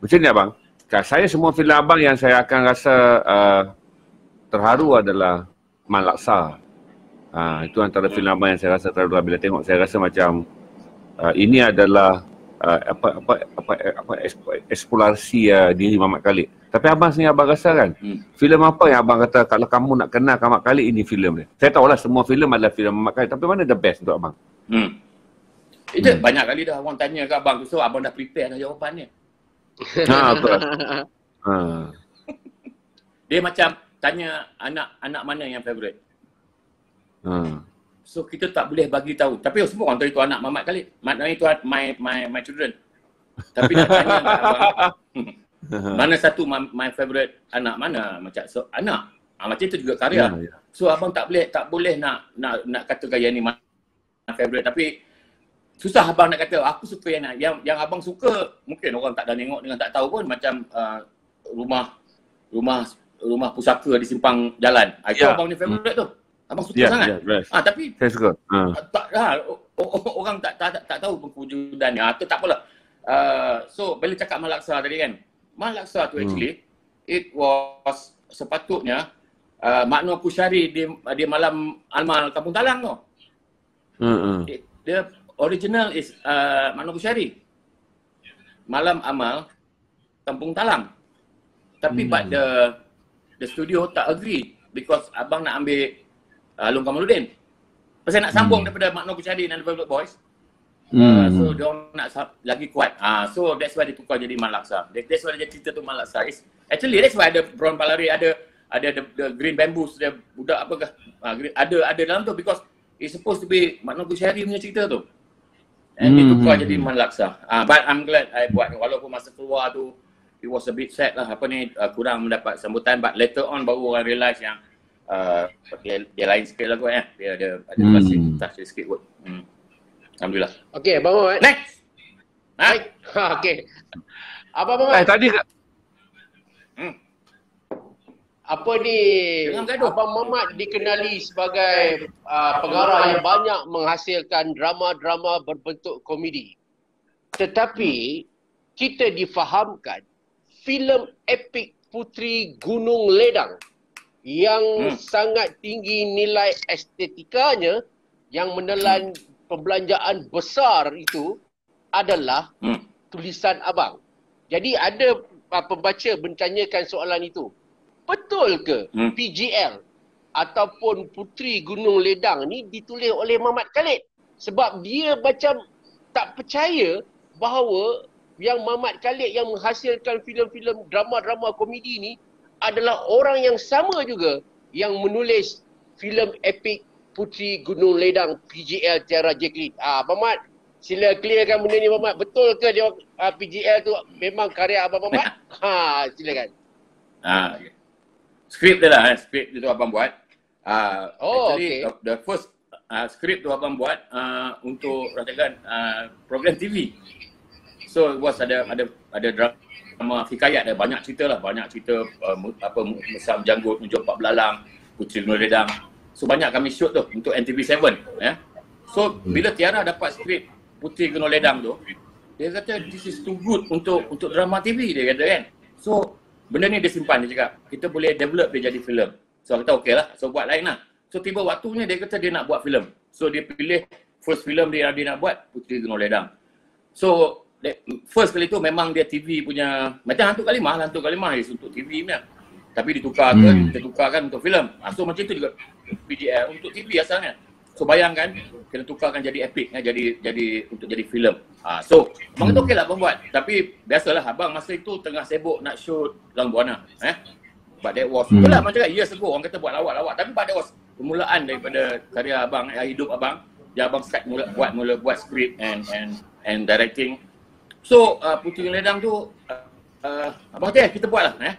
macam ni abang? Saya semua filem abang yang saya akan rasa terharu adalah Man Laksa. Itu antara filem abang yang saya rasa terharu bila tengok. Saya rasa macam ini adalah eksplorasi diri Mamat Khalid. Tapi abang sendiri abang rasa kan, filem apa yang abang kata kalau kamu nak kenal Mamat Khalid, ini filem dia. Saya tahulah semua filem adalah filem Mamat Khalid, tapi mana the best untuk abang? Itu banyak kali dah orang tanya ke abang, so abang dah prepare dah jawapannya. Betul. Dia macam tanya anak mana yang favourite. So kita tak boleh bagi tahu. Tapi semua orang tahu itu anak Mamat Khalid. Maknanya itu my children. Tapi nak tanya kat abang, mana satu my favourite anak mana? Macam anak. Macam itu juga karya. So abang tak boleh nak katakan yang ni my favourite, tapi susah abang nak kata aku suka yang abang suka. Mungkin orang tak dah tengok dengan tak tahu pun, macam rumah pusaka di simpang jalan. Itu abang ni favourite tu. Abang suka sangat. Tapi saya suka. Orang tak tahu perwujudannya. Itu tak apalah. So bila cakap Man Laksa tadi kan, Man Laksa tu actually it was sepatutnya Makno Kusyari di Malam Amal Kampung Talang tu. The original is Makno Kusyari, Malam Amal Kampung Talang. Tapi but the studio tak agree because abang nak ambil Long Kamaluddin. Pasal nak sambung daripada Makno Kusyari dan The Velvet Boys. So dia orang nak lagi kuat. So that's why dia tukar jadi Man Laksa. That's why dia cerita tu Man Laksa. Actually that's why ada Brown Palari, ada the Green Bamboos, dia budak apakah. Ada dalam tu because it's supposed to be Makno Kusyari punya cerita tu. And dia tukar jadi Man Laksa. But I'm glad I buat, walaupun masa keluar tu it was a bit sad lah, kurang mendapat sambutan, but later on baru orang realise yang dia lain sikit lah kot dia ada touch sikit kot. Alhamdulillah. Okey, Abang Mamat. Next. Baik. Okey. Abang Mamat. Tadi apa ni, Abang Mamat dikenali sebagai pengarah yang banyak menghasilkan drama-drama berbentuk komedi. Tetapi kita difahamkan filem epik Puteri Gunung Ledang yang sangat tinggi nilai estetikanya, yang menelan pembelanjaan besar itu adalah tulisan abang. Jadi ada pembaca bertanyakan soalan itu. Betul ke PGL ataupun Puteri Gunung Ledang ni ditulis oleh Mamat Khalid? Sebab dia macam tak percaya bahawa yang Mamat Khalid yang menghasilkan filem-filem drama-drama komedi ni adalah orang yang sama juga yang menulis filem epik Puteri Gunung Ledang PGL Tiara Jacqueline. Mamat, sila clearkan benda ni Mamat. Betul ke dia PGL tu memang karya Abang Mamat? Silakan. Okay. Skrip dia lah, skrip dia tu abang buat. Actually, the first skrip tu abang buat untuk katakan program TV. So it was ada drama hikayat, ada banyak cerita lah, Mesam Janggut, Menjok Pak Belalang, Puteri Gunung Ledang. So banyak kami shoot tu untuk NTV7 So bila Tiara dapat skrip Puteri Gunung Ledang tu, dia kata this is too good untuk drama TV, dia kata kan. So benda ni dia simpan, dia cakap kita boleh develop dia jadi filem. So kita okey lah, so buat lain lah. So tiba waktunya dia kata dia nak buat filem. So dia pilih first filem dia nak buat Puteri Gunung Ledang. So first kali tu memang dia TV punya, macam Hantu Kalimah is untuk TV punya. Tapi ditukarkan untuk filem. So macam tu juga PGL untuk TV asalnya. So bayangkan kena tukarkan jadi epik, jadi filem. So abang tu okeylah abang buat. Tapi biasalah abang masa itu tengah sibuk nak shoot Lang Buana. But that was itulah macam years ago, orang kata buat lawak. Tapi pada was permulaan daripada karya abang, hidup abang. Dia abang start mula buat script and directing. So Puteri Ledang tu abang kata kita buat lah.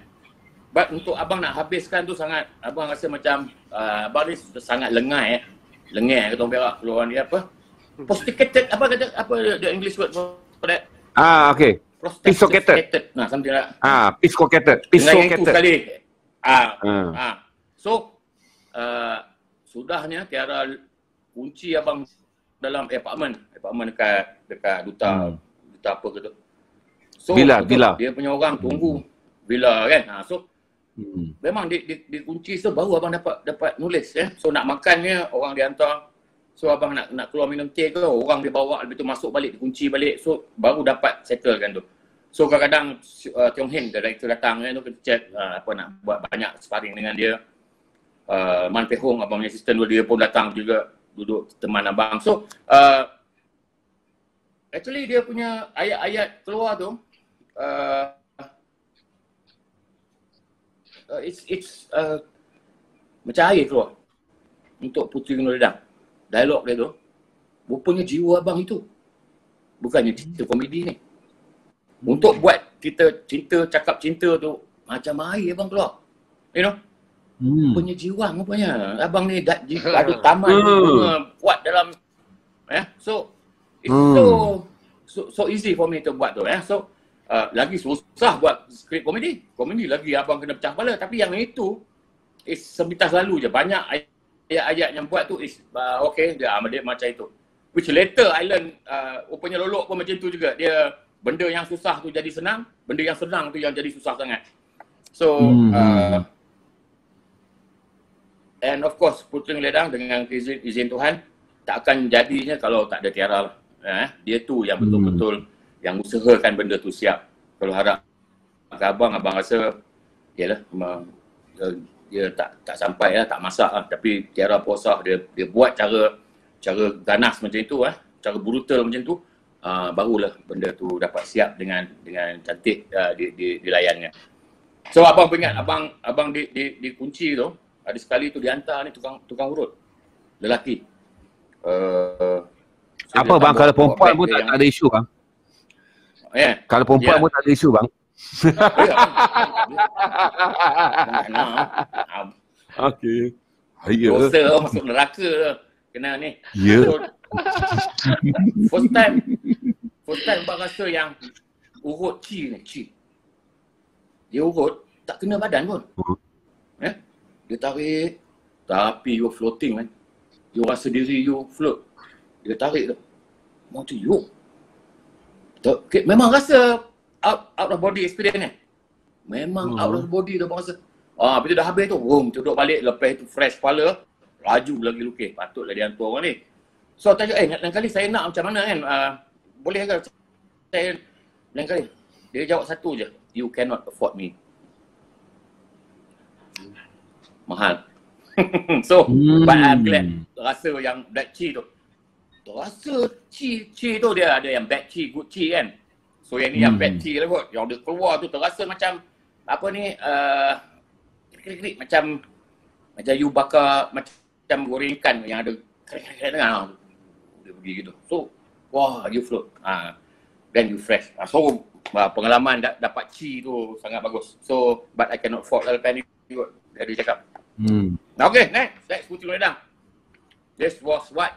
But untuk abang nak habiskan tu sangat, abang rasa macam abang ni sangat lengai Lengeh kata orang Perak, keluar dia apa? Prosticated, apa the English word for that? Okay. Piscocated. Nah, something like. Piscocated. Dengan yang itu sekali. So, sudahnya Tiara kunci abang dalam apartment dekat duta apa gitu. So, Villa. Dia punya orang tunggu villa kan. So, memang dikunci so baru abang dapat nulis ya. So nak makannya orang dia hantar. So abang nak keluar minum teh ke, orang dia bawa, lepas tu masuk balik, dikunci balik. So baru dapat settlekan tu. So kadang-kadang Tiong Hin, director datang kan tu, kita check apa nak buat banyak sparring dengan dia. Man Peh Hong, abang punya assistant dia pun datang juga duduk teman abang. So actually dia punya ayat-ayat keluar tu it's macam air keluar untuk Puteri Nur Redang. Dialog dia tu rupanya jiwa abang itu, bukannya cerita komedi ni. Untuk buat kita cakap cinta tu macam air abang keluar, you know. Punya jiwa rupanya abang ni ada taman kuat dalam so it's so easy for me to buat tu so lagi susah buat skrip komedi lagi abang kena pecah kepala. Tapi yang itu is sebitas lalu je. Banyak ayat-ayat yang buat tu is okay, dia macam itu. Which later I learn rupanya Lolok pun macam tu juga. Dia benda yang susah tu jadi senang, benda yang senang tu yang jadi susah sangat. So and of course Puteri Ledang dengan izin Tuhan tak akan jadinya kalau tak ada Tiara lah. Dia tu yang betul-betul yang usahakan benda tu siap. Kalau harap abang rasa yalah dia tak sampai lah, tak masak lah. Tapi Tiara Puasa dia buat cara ganas macam itu cara brutal macam tu, barulah benda tu dapat siap dengan cantik dilayannya. So abang ingat abang dikunci tu, ada sekali tu dihantar ni tukang urut lelaki. Apa bang, kalau perempuan pun tak ada isu bang? Kalau perempuan pun tak ada isu bang? Okey. Dosa masuk neraka kena ni. First time abang rasa yang urut Ci. Dia urut tak kena badan pun. Dia tarik, tapi you floating kan. You rasa diri you float. Dia tarik tu. Macam you. Memang rasa out of body experience ni. Memang out of body tu abang rasa. Bila dah habis tu, duduk balik, lepas tu fresh kepala, laju lagi lukis. Patutlah dia hantar orang ni. So tanya, lain kali saya nak macam mana kan? Boleh ke? Saya lain kali. Dia jawab satu je. You cannot afford me. Mahal. So, but I'm glad rasa yang black chi tu. Rasa chi tu dia ada yang bad chi, good chi kan. So yang ni yang bad chi lah kot. Yang dia keluar tu terasa macam apa ni krik-krik macam you bakar macam goreng ikan yang ada krik-krik tengah. Dia pergi gitu. So, wah, you float. Then you fresh. So, pengalaman dapat chi tu sangat bagus. So, but I cannot fault lepas ni kot. Dia cakap. Okay, next Puteri Nur Redang. This was what?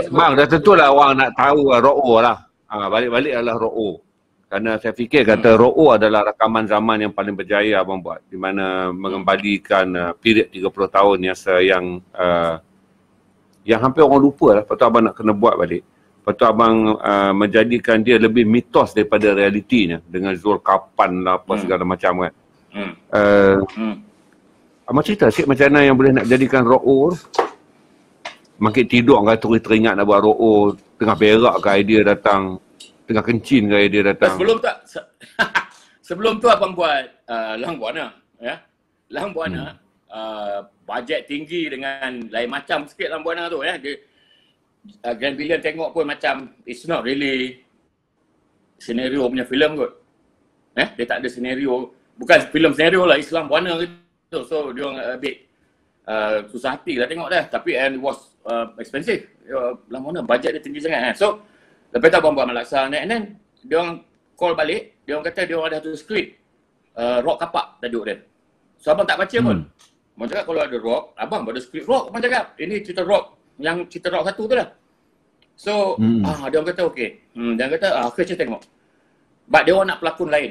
Bang, dah tentulah orang nak tahu Ro'o lah. Balik-balik adalah Ro'o. Kerana saya fikir kata Ro'o adalah rakaman zaman yang paling berjaya abang buat. Di mana mengembalikan period 30 tahun yang hampir orang lupa lah. Lepas tu abang nak kena buat balik. Lepas tu abang menjadikan dia lebih mitos daripada realitinya. Dengan Zulkapan lah apa segala macam kan. Abang cerita sikit macam mana yang boleh nak jadikan Ro'o tu. Makin tidur kan teringat nak buat Ro'o. Tengah berak ke idea datang. Tengah kencin ke idea datang. Sebelum tu abang buat Lang Buana. Lang Buana bajet tinggi dengan lain macam sikit Lang Buana tu. Dia, Grand Billion tengok pun macam it's not really senario punya filem kot. Dia tak ada senario. Bukan filem senario lah, Islam Buana gitu. So dia orang a bit susah hati lah tengok dah. Tapi and it was expensive. Lang Buana bajet dia tinggi sangat. So lepas tu abang buat Malaksa and then dia orang call balik. Dia orang kata dia orang ada satu skrip rock kapak tajuk dia. So abang tak baca pun. Abang cakap kalau ada rock, abang ada skrip rock. Abang cakap ini cerita rock. yang cerita rock satu tu lah. So, dia orang kata okey. Dia orang kata, okay, saya tengok. But dia orang nak pelakon lain.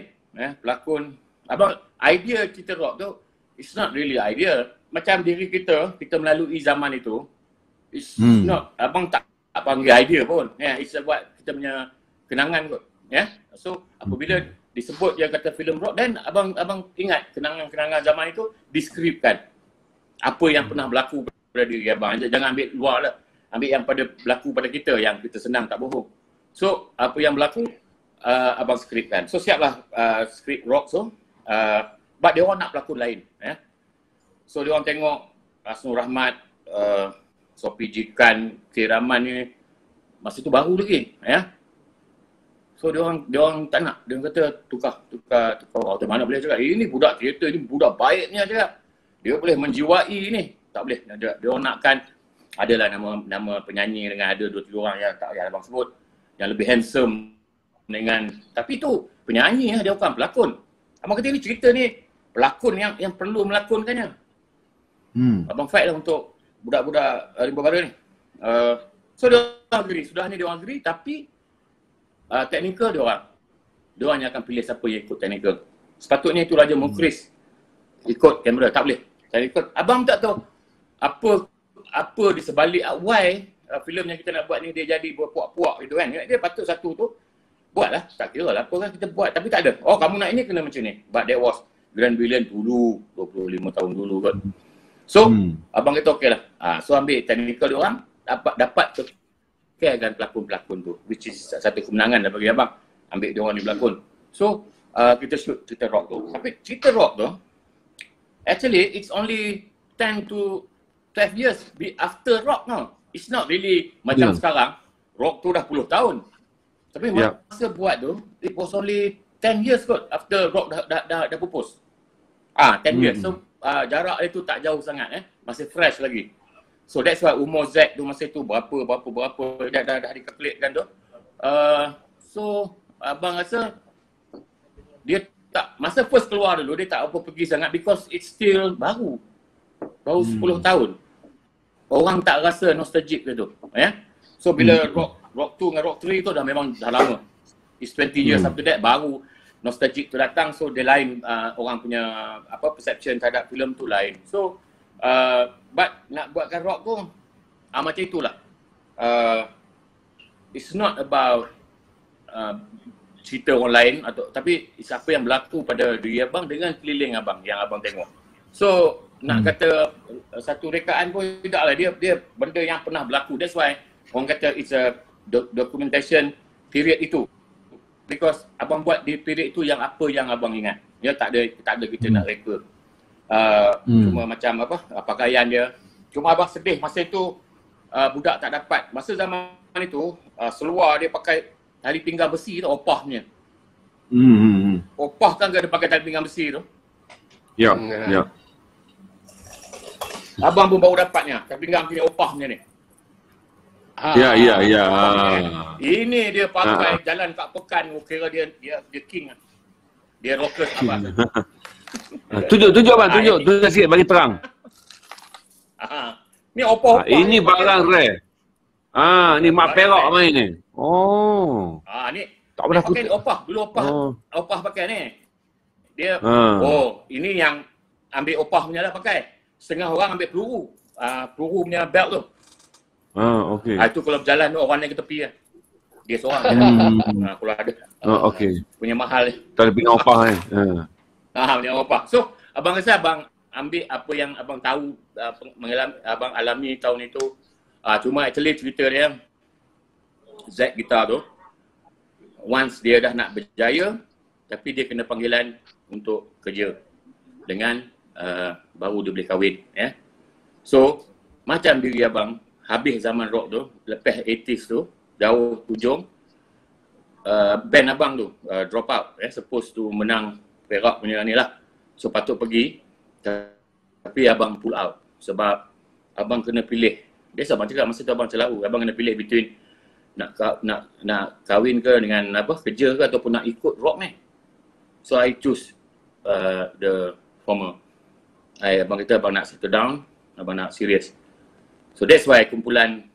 Pelakon, abang, idea cerita rock tu, it's not really idea. Macam diri kita melalui zaman itu, it's not, abang tak panggil idea pun. It's buat kita punya kenangan kot. So, apabila disebut dia kata filem rock, dan abang ingat kenangan-kenangan zaman itu diskripkan. Apa yang pernah berlaku pada diri abang. Jangan ambil luar lah. Ambil yang berlaku pada kita, yang kita senang tak bohong. So, apa yang berlaku, abang skripkan. So, siaplah skrip rock tu. But dia orang nak pelakon lain. So, dia orang tengok Hasnur Rahmat, Sophie Jikan, K. Rahman ni, masa tu baru lagi. So, dia orang tak nak. Dia orang kata, tukar. Macam mana boleh cakap? Ini budak teater, ini budak baiknya cakap. Dia boleh menjiwai ni. Tak boleh. Dia orang nakkan, adalah nama penyanyi dengan ada 2-3 orang yang tak payah abang sebut, yang lebih handsome dengan, tapi tu penyanyi dia bukan pelakon. Abang kata ni cerita ni pelakon yang perlu melakonkannya. Abang fight lah untuk budak-budak Rimba Bara ni. So dia orang agree, sudah ni dia orang agree, tapi technical dia orang yang akan pilih siapa yang ikut technical. Sepatutnya itu Raja Mukhris ikut kamera, tak boleh. Technical. Abang tak tahu apa di sebalik why filem yang kita nak buat ni dia jadi berpuak-puak gitu kan. Dia patut satu tu buatlah, tak kira lah apa kan kita buat, tapi tak ada. Oh, kamu nak ini kena macam ni. But that was Grand Villain dulu, 25 tahun dulu kan. So, abang kata okey lah. So ambil technical dia orang, dapat kekalkan pelakon-pelakon tu, which is satu kemenangan dah bagi abang. Ambil dia orang ni berlakon. So, kita shoot cerita rock tu. Tapi cerita rock tu, actually it's only 10 to 12 years after rock now. It's not really macam sekarang. Rock tu dah 10 tahun. Tapi masa buat tu, it was only 10 years kot after rock dah pupus. 10 years. So jarak dia tu tak jauh sangat masih fresh lagi. So that's why umur Z tu masa tu berapa dah dikalkulatkan tu. So abang rasa dia tak, masa first keluar dulu dia tak apa pergi sangat because it's still baru 10 tahun. Orang tak rasa nostalgic ke tu. So bila rock 2 dengan rock 3 tu dah memang dah lama. It's 20 years after that baru nostalgic tu datang. So dia lain, orang punya perception terhadap filem tu lain. So but nak buatkan rock tu macam itulah. It's not about cerita orang lain tapi siapa yang berlaku pada diri abang dengan keliling abang yang abang tengok. So nak kata satu rekaan pun tidaklah, dia benda yang pernah berlaku. That's why orang kata it's a documentation period itu. Because abang buat di period itu yang apa yang abang ingat. Dia tak ada kita nak reka. Cuma macam pakaian dia. Cuma abang sedih masa itu budak tak dapat. Masa zaman itu seluar dia pakai tali pinggang besi tu, opahnya. Opah kan dia pakai tali pinggang besi tu. Ya. Abang pun baru dapatnya, tali pinggang punya opahnya ni. Ya. Ini dia pakai jalan kat pekan, kira dia king lah. Dia rockers abang. Tunjuk abang, tunjuk sikit bagi terang. Ni opah. Ini barang rare. Ni mak perak main ni. Oh. Ni tak pernah pakai opah. Dulu opah pakai ni. Dia ini yang ambil opah punya lah pakai. Setengah orang ambil peluru. Peluru punya belt tu. Okey. Itu kalau berjalan tu orang yang ke tepi lah. Dia seorang. Kalau ada. Okey. Punya mahal ni. Tak ada pinggang opah ni. Punya opah. So, abang rasa abang ambil apa yang abang tahu, abang alami tahun itu. Cuma actually cerita dia, Z gitar tu, once dia dah nak berjaya, tapi dia kena panggilan untuk kerja dengan baru dia boleh kahwin. So, macam diri abang, habis zaman rock tu, lepas 80s tu, jauh hujung, band abang tu drop out, supposed to menang Perak punya ni lah. So patut pergi, tapi abang pull out sebab abang kena pilih. Biasa abang cakap masa tu abang selalu, abang kena pilih between nak kahwin ke dengan kerja ke ataupun nak ikut rock ni. So I choose the former. Abang kata abang nak settle down, abang nak serius. So that's why kumpulan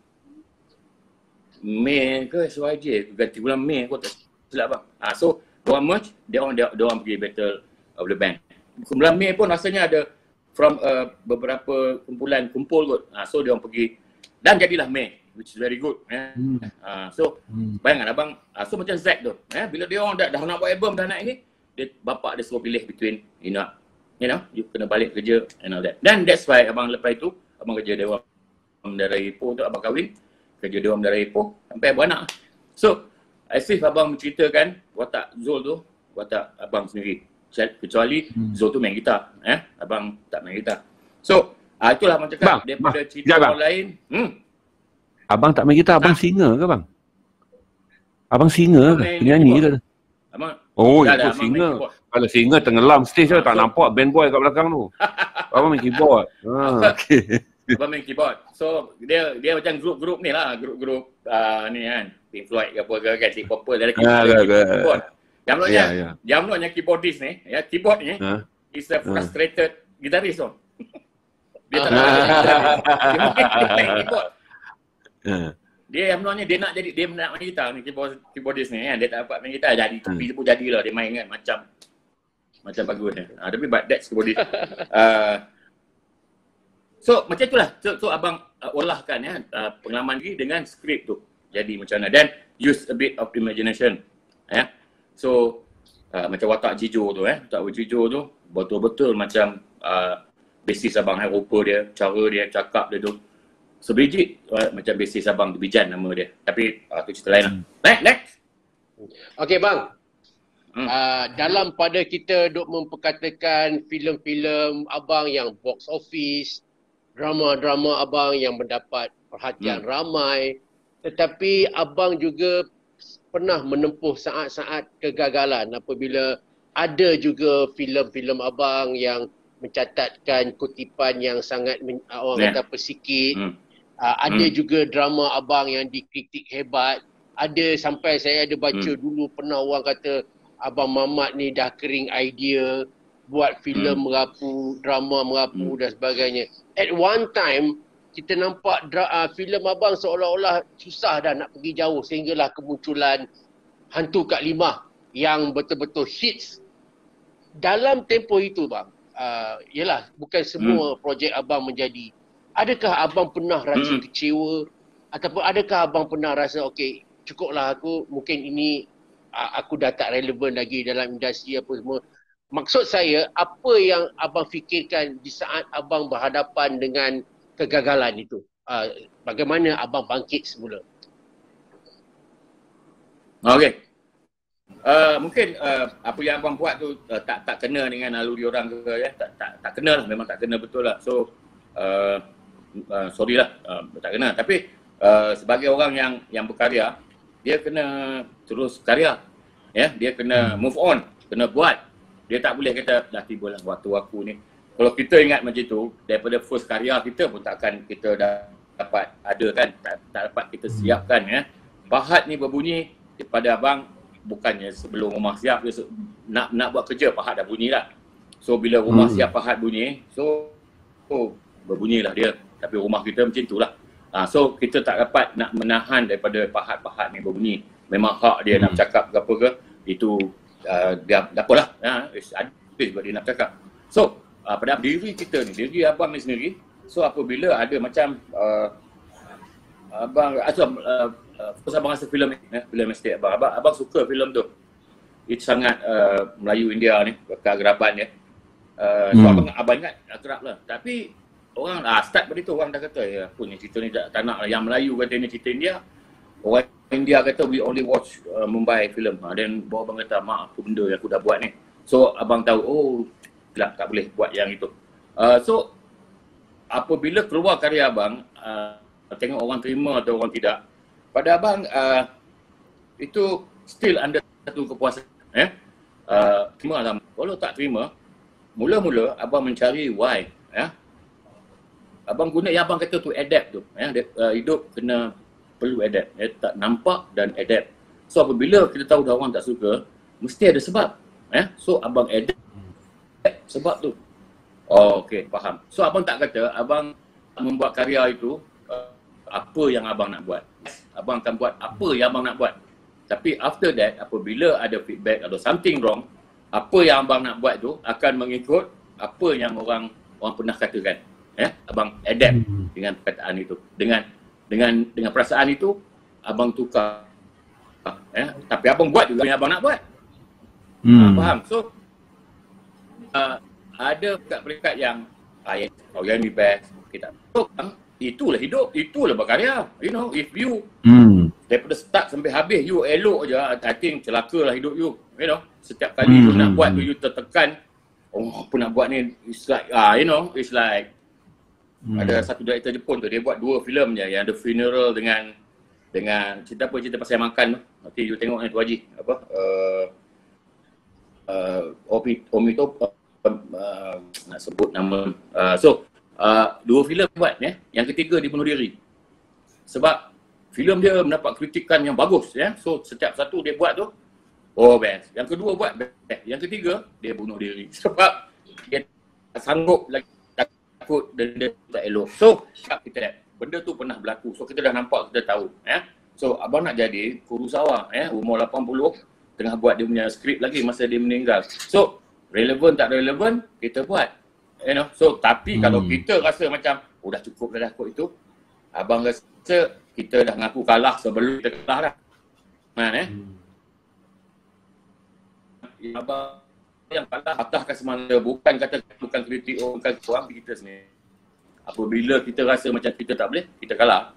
Mei ke SYJ ganti bulan Mei aku tak silap bang. So diorang merge, diorang pergi Battle of the Band. Bulan Mei pun rasanya ada from beberapa kumpulan kumpul kot. So diorang pergi dan jadilah Mei, which is very good. So bayangkan abang, so macam Zack tu. Bila dia orang dah nak buat album, dah nak ini, bapak dia suruh pilih between you kena balik kerja and all that. Dan that's why abang lepas itu abang kerja dewan dari Ipoh tu, abang kahwin kerja dewan dari Ipoh sampai beranak. So as if abang menceritakan watak Zul tu watak abang sendiri, kecuali Zul tu main gitar, abang tak main gitar. So itulah abang cakap, daripada cerita orang lain. Abang tak main gitar, abang singer ke bang? Abang singer ke? Penyanyi ke? Abang ikut singer. Kalau singer tenggelam stage tu, tak nampak band boy kat belakang tu. Abang main keyboard. Okay. Abang main keyboard. So dia macam grup-grup ni lah, grup-grup ni kan, Pink Floyd ke apa ke kan, Deep Purple dari keyboard. Jamloknya keyboardist ni, keyboard ni is a frustrated guitarist tu. Dia tak nak jadi guitarist. Dia main keyboard. Dia jamloknya dia nak main gitar ni, keyboardist ni kan, dia tak dapat main gitar, jadi tapi pun jadilah dia main kan, macam bagus ni. Tapi but that's keyboardist. So macam itulah. So abang olahkan pengalaman diri dengan skrip tu. Jadi macam mana, dan use a bit of imagination. So macam watak Jijo tu, watak Jijo tu betul-betul macam basis abang rupa dia, cara dia cakap dia tu. So Bridget macam basis abang Bijan nama dia. Tapi tu cerita lain lah. Next. Okay bang. Dalam pada kita duk memperkatakan filem-filem abang yang box office, drama-drama abang yang mendapat perhatian ramai, tetapi abang juga pernah menempuh saat-saat kegagalan apabila ada juga filem-filem abang yang mencatatkan kutipan yang sangat orang kata pesikit. Ada juga drama abang yang dikritik hebat. Ada sampai saya ada baca dulu pernah orang kata Abang Mamat ni dah kering idea buat filem merapu, drama merapu dan sebagainya. At one time, kita nampak filem abang seolah-olah susah dah nak pergi jauh sehinggalah kemunculan Hantu Kak Limah yang betul-betul hits. Dalam tempoh itu bang, yelah bukan semua projek abang menjadi. Adakah abang pernah rasa kecewa ataupun adakah abang pernah rasa okey, cukuplah aku, mungkin ini aku dah tak relevan lagi dalam industri apa semua. Maksud saya, apa yang abang fikirkan di saat abang berhadapan dengan kegagalan itu? Bagaimana abang bangkit semula? Okey. Mungkin apa yang abang buat tu tak kena dengan naluri orang ke ya. Tak kena lah, memang tak kena betul lah. So sorry lah, tak kena. Tapi sebagai orang yang berkarya, dia kena terus karya. Ya, dia kena move on, kena buat. Dia tak boleh kata dah tibalah waktu aku ni. Kalau kita ingat macam tu, daripada first karya kita pun takkan kita dapat ada kan, tak dapat kita siapkan ya. Pahat ni berbunyi daripada abang bukannya sebelum rumah siap dia nak buat kerja, pahat dah bunyi lah. So bila rumah siap pahat bunyi, so berbunyilah dia. Tapi rumah kita macam itulah. So kita tak dapat nak menahan daripada pahat-pahat ni berbunyi. Memang hak dia nak cakap ke apa ke, itu dia apalah, habis sebab dia nak cakap. So pada diri kita ni, diri abang ni sendiri, so apabila ada macam abang first abang rasa filem ni, filem estate abang suka filem tu. Itu sangat Melayu India ni, keagraban dia. So abang ingat akrab lah. Tapi orang start pada tu orang dah kata ya apa ni cerita ni tak nak lah. Yang Melayu kata ni cerita India. Orang India kata we only watch Mumbai film. Dan bawa abang kata mak apa benda yang aku dah buat ni. So abang tahu tak boleh buat yang itu. So apabila keluar karya abang, tengok orang terima atau orang tidak, pada abang itu still under satu kepuasan. Terima lah. Kalau tak terima, mula-mula abang mencari why. Abang guna yang abang kata tu adapt tu. Hidup kena perlu adapt. Tak nampak dan adapt. So apabila kita tahu dah orang tak suka, mesti ada sebab. So abang adapt sebab tu. Oh okey, faham. So abang tak kata abang membuat karya itu apa yang abang nak buat. Abang akan buat apa yang abang nak buat. Tapi after that, apabila ada feedback atau something wrong, apa yang abang nak buat tu akan mengikut apa yang orang pernah katakan. Abang adapt dengan perkataan itu. Dengan perasaan itu, abang tukar. Tapi abang buat juga yang abang nak buat. Faham? So, ada peringkat yang yang ni best. Kita itulah hidup, itulah berkarya. You know, if you daripada start sampai habis you elok je, I think celakalah hidup you. You know, setiap kali you nak buat tu you tertekan, apa nak buat ni, it's like you know, it's like ada satu director Jepun tu, dia buat 2 filem je, yang The Funeral dengan cerita pasal makan tu. Nanti you tengok ni tu Haji, apa Omito nak sebut nama. So 2 filem buat yang ketiga dia bunuh diri. Sebab filem dia mendapat kritikan yang bagus So setiap satu dia buat tu best. Yang kedua buat best. Yang ketiga dia bunuh diri. Sebab dia tak sanggup lagi, takut dan dia tak elok. So kita benda tu pernah berlaku. So kita dah nampak, kita tahu So abang nak jadi Kurosawa umur 80 tengah buat dia punya skrip lagi masa dia meninggal. So relevan tak relevan kita buat. You know, so tapi kalau kita rasa macam dah cukup dah kot itu, abang rasa kita dah ngaku kalah sebelum kita kalah dah. Abang yang kalah patahkan semata, bukan kritik bukan orang kita sendiri. Apabila kita rasa macam kita tak boleh, kita kalah.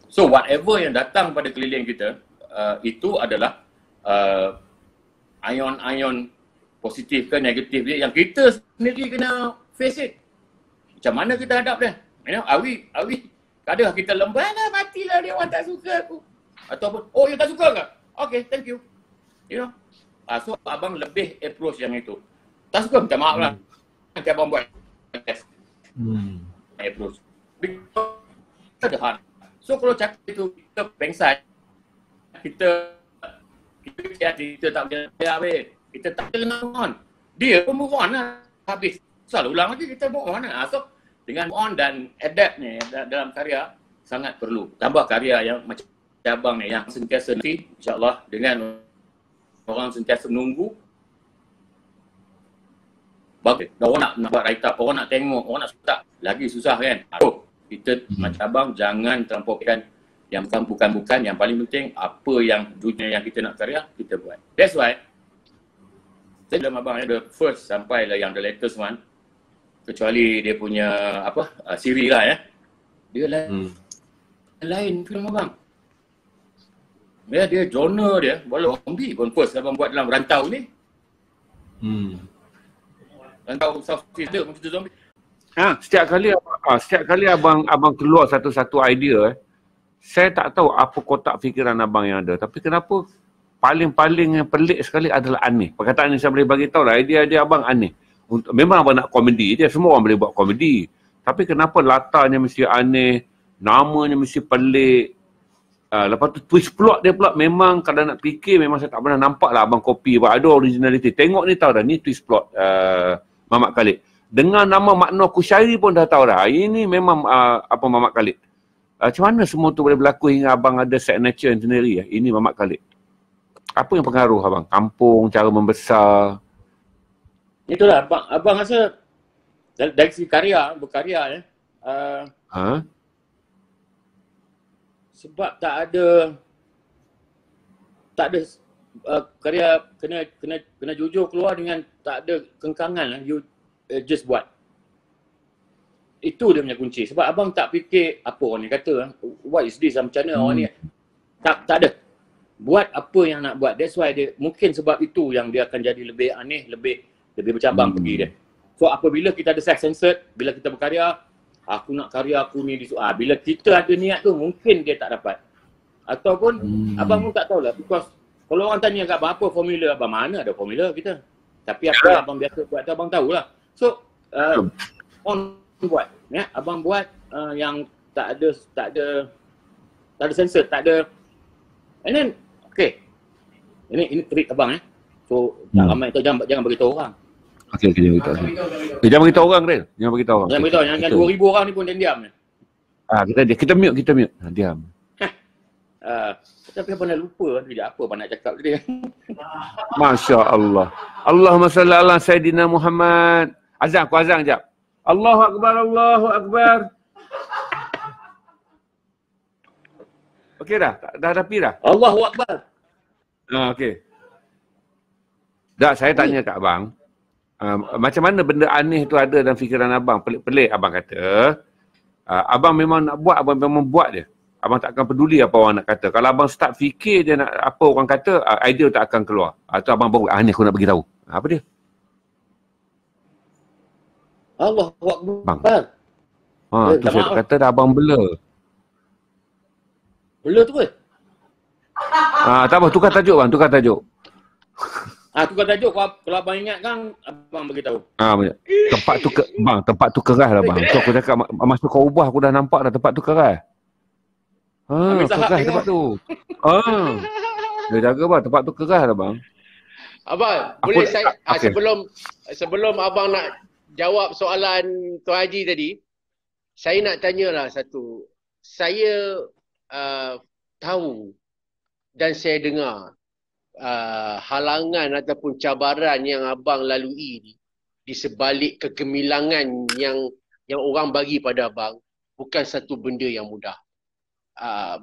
So whatever yang datang pada keliling kita, itu adalah ion-ion positif ke negatif dia yang kita sendiri kena face it. Macam mana kita hadap dia? You know, are we kadang kita lembah lah, matilah dia, orang tak suka aku. Ataupun, you tak suka ke? Okay, thank you. You know, so abang lebih approach yang itu. Tak suka, minta maaf lah. Nanti abang buat test. Approach. Because ada hard. So kalau cakap itu, kita pengsan, kita tak boleh, kita tak kena move on. Dia pun move on lah. Habis. Selalu ulang lagi kita move on lah. So dengan move on dan adapt ni dalam karya sangat perlu. Tambah karya yang macam abang ni yang sentiasa nanti insyaAllah dengan orang sentiasa menunggu. Bagus. Orang nak buat write up, orang nak tengok, orang nak suka. Lagi susah kan. Kita macam abang jangan terlampaukan yang bukan. Yang paling penting apa yang dunia yang kita nak karya, kita buat. That's why saya dalam abang the first sampai lah yang the latest one, kecuali dia punya siri lah dia lain film abang. Dia genre dia walau zombie pun first abang buat dalam Rantau ni. Rantau South East dia macam zombie. Setiap kali abang keluar satu idea saya tak tahu apa kotak fikiran abang yang ada, tapi kenapa paling yang pelik sekali adalah aneh. Perkataan ni saya boleh bagi tahu lah, idea abang aneh. Memang abang nak komedi je, semua orang boleh buat komedi. Tapi kenapa latarnya mesti aneh, namanya mesti pelik. Lepas tu twist plot dia pula memang kalau nak fikir memang saya tak pernah nampak lah abang copy. Ada originality. Tengok ni tahu dah, ni twist plot Mamat Khalid. Dengan nama Makna Kusyairi pun dah tahu dah. Ini memang Mamat Khalid. Macam mana semua tu boleh berlaku hingga abang ada signature sendiri Ini Mamat Khalid. Apa yang pengaruh abang? Kampung, cara membesar? Itulah abang rasa dari segi berkarya sebab tak ada karya kena jujur keluar dengan tak ada kengkangan lah. You just buat. Itu dia punya kunci. Sebab abang tak fikir apa orang ni kata, what is this, macam mana orang ni. Tak ada. Buat apa yang nak buat. That's why dia, mungkin sebab itu yang dia akan jadi lebih aneh, lebih bercabang pergi dia. So apabila kita ada self-censored, bila kita berkarya, aku nak karya aku ni, bila kita ada niat tu, mungkin dia tak dapat. Ataupun abang pun tak tahulah, because kalau orang tanya kat abang apa formula, abang mana ada formula kita. Tapi apa yang abang biasa buat tu abang tahulah. So on buat, abang buat yang tak ada censored, tak ada. And then okay. Ini trik abang So tak ramai tu, jangan bagi tahu orang. Okey, jangan beritahu. Jangan beritahu orang, Rel. Jangan beritahu orang. Jangan beritahu. Yang 2,000 orang ni pun diam. Kita mute. Diam. Tapi apa nak lupa? Tidak apa nak cakap tadi. Masya Allah. Allahumma salli ala Sayyidina Muhammad. Aku azan jap. Allahu Akbar, Allahu Akbar. Okey dah? Dah rapi dah? Allahu Akbar. Okey. Dah, saya tanya kat abang. Macam mana benda aneh tu ada dalam fikiran abang? Pelik-pelik abang kata. Abang memang nak buat, abang memang buat je. Abang tak akan peduli apa orang nak kata. Kalau abang start fikir je nak apa orang kata, idea tak akan keluar. Atau abang baru, ni aku nak bagi tahu. Apa dia? Allahu Akbar. Tu saya kata dah abang blur. Blur tu ke? Tak apa, tukar tajuk bang, tukar tajuk. Tukar tajuk. Kalau abang ingat kan, abang bagi tahu. Tempat tu keras lah bang. Tu aku cakap, masa kau ubah aku dah nampak dah tempat tu keras. Keras tempat tu. Dia jaga bang, tempat tu keras lah bang. Abang, boleh saya sebelum abang nak jawab soalan Tuan Haji tadi, saya nak tanyalah satu. Saya tahu dan saya dengar halangan ataupun cabaran yang abang lalui di sebalik kegemilangan yang orang bagi pada abang bukan satu benda yang mudah.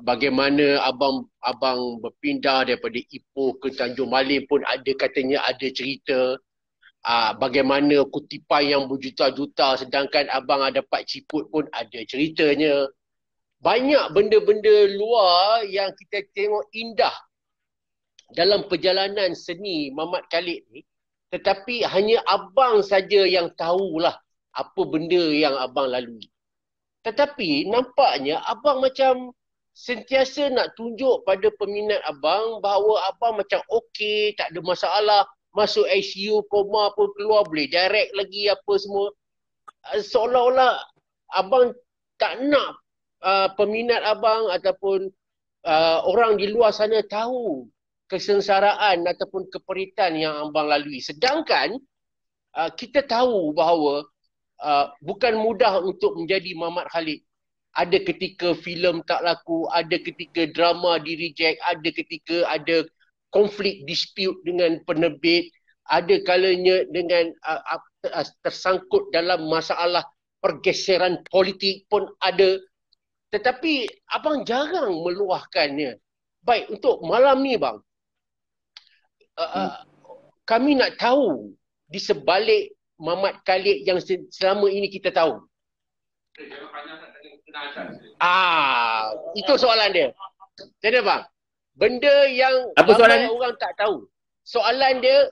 Bagaimana abang berpindah daripada Ipoh ke Tanjung Malim pun katanya ada cerita. Bagaimana kutipan yang berjuta-juta sedangkan abang ada dapat ciput pun ada ceritanya. Banyak benda-benda luar yang kita tengok indah dalam perjalanan seni Mamat Khalid ni, tetapi hanya abang saja yang tahulah apa benda yang abang lalui. Tetapi nampaknya abang macam sentiasa nak tunjuk pada peminat abang bahawa abang macam okey, tak ada masalah. Masuk ICU, koma pun keluar, boleh direct lagi apa semua. Seolah-olah abang tak nak peminat abang ataupun orang di luar sana tahu kesengsaraan ataupun keperitan yang abang lalui. Sedangkan kita tahu bahawa bukan mudah untuk menjadi Mamat Khalid. Ada ketika filem tak laku, ada ketika drama di-reject, ada ketika ada konflik dispute dengan penerbit, ada kalanya dengan tersangkut dalam masalah pergeseran politik pun ada. Tetapi abang jarang meluahkannya. Baik, untuk malam ni bang, kami nak tahu di sebalik Mamat Khalid yang selama ini kita tahu. Itu soalan dia. Jadi bang, benda yang ramai orang tak tahu. Soalan dia,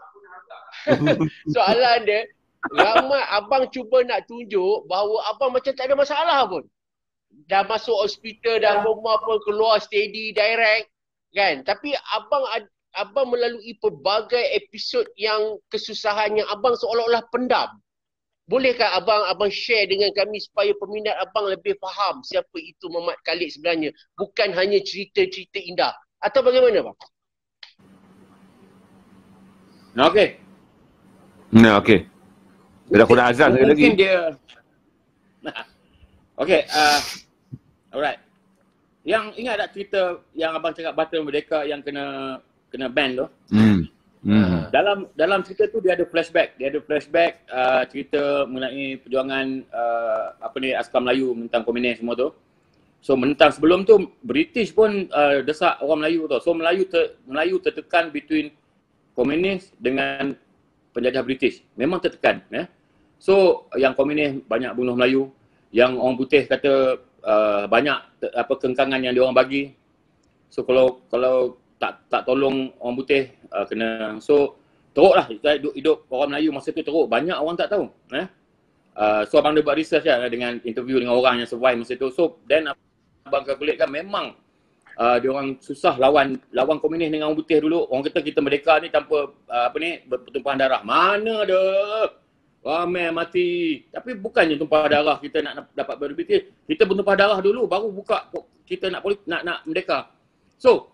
ramai abang cuba nak tunjuk bahawa abang macam tak ada masalah pun. Dah masuk hospital, dah koma pun keluar steady, direct. Kan? Tapi abang melalui pelbagai episod yang kesusahan yang abang seolah-olah pendam. Bolehkah abang share dengan kami supaya peminat abang lebih faham siapa itu Mamat Khalid sebenarnya? Bukan hanya cerita-cerita indah. Atau bagaimana bang? Okey. Okey. Dah aku dah azan lagi. Mungkin dia. Okey. Alright. Yang ingat tak cerita yang abang cakap Bahtera Merdeka yang kena ban tu? Dalam cerita tu dia ada flashback. Cerita mengenai perjuangan Askar Melayu menentang komunis semua tu. So menentang sebelum tu British pun desak orang Melayu tu. So Melayu tertekan between komunis dengan penjajah British. Memang tertekan ya. So yang komunis banyak bunuh Melayu, yang orang putih kata banyak kengkangan yang diorang bagi. So kalau tak tolong orang putih kena, so teruklah hidup orang Melayu masa tu teruk, banyak orang tak tahu so abang dia buat research lah dengan interview dengan orang yang survive masa tu. So then abang calculate kan memang diorang susah lawan komunis dengan orang putih dulu. Orang kata kita merdeka ni tanpa pertumpahan darah, mana ada, ramai mati. Tapi bukannya tumpah darah kita nak dapat berbiti, kita bertumpah darah dulu baru buka kita nak merdeka. So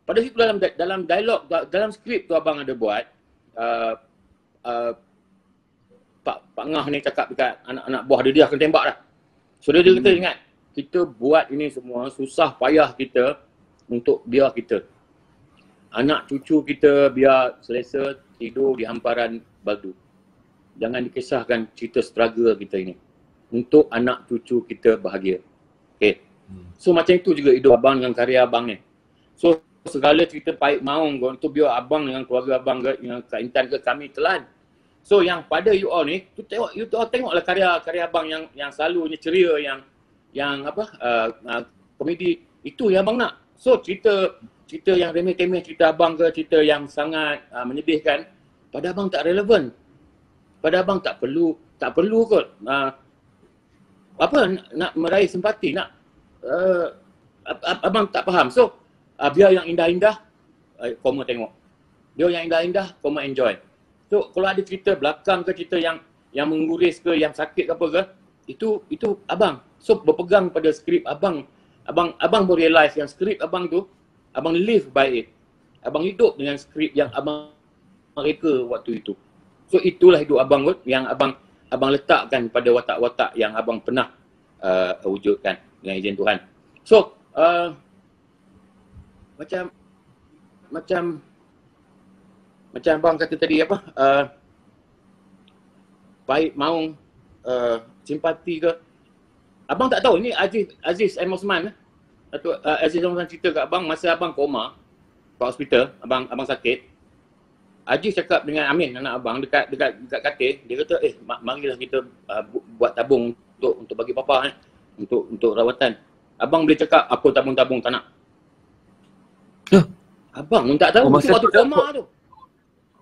pada situ dalam dialog, dalam skrip tu abang ada buat, Pak Ngah ni cakap dekat anak-anak buah dia akan tembak dah. So dia kata ingat, kita buat ini semua, susah payah kita untuk biar kita, anak cucu kita biar selesa tidur di hamparan batu. Jangan dikisahkan cerita struggle kita ini. Untuk anak cucu kita bahagia. Okay. So macam itu juga hidup abang dengan karya abang ni. So segala cerita pahit maung itu biar abang dengan keluarga abang ke, dengan Kak Intan ke, kami telan. So yang pada you all ni, you all tengoklah karya abang yang selalunya ceria, yang komedi, itu yang abang nak. So cerita yang remeh-temeh, cerita abang ke, cerita yang sangat menyedihkan, pada abang tak relevan. Pada abang tak perlu kot. Nak meraih simpati, abang tak faham. So biar yang indah-indah kau tengok. Biar yang indah-indah kau enjoy. So kalau ada cerita belakang ke, cerita yang menguris ke, yang sakit ke apa ke, itu abang. So berpegang pada skrip abang boleh realize yang skrip abang tu, abang live by it. Abang hidup dengan skrip yang abang reka waktu itu. So itulah hidup abang kot, yang abang letakkan pada watak-watak yang abang pernah wujudkan dengan izin Tuhan. So macam abang kata tadi apa, pahit maung, simpati ke, abang tak tahu. Ni Aziz M. Osman atau Aziz M. Osman cerita kat abang masa abang koma kat hospital, abang sakit. Aziz cakap dengan Amin, anak abang, dekat katil. Dia kata, marilah kita buat tabung untuk bagi papa untuk rawatan. Abang boleh cakap, apa tabung-tabung tak nak. Abang pun tak tahu, itu waktu koma tu.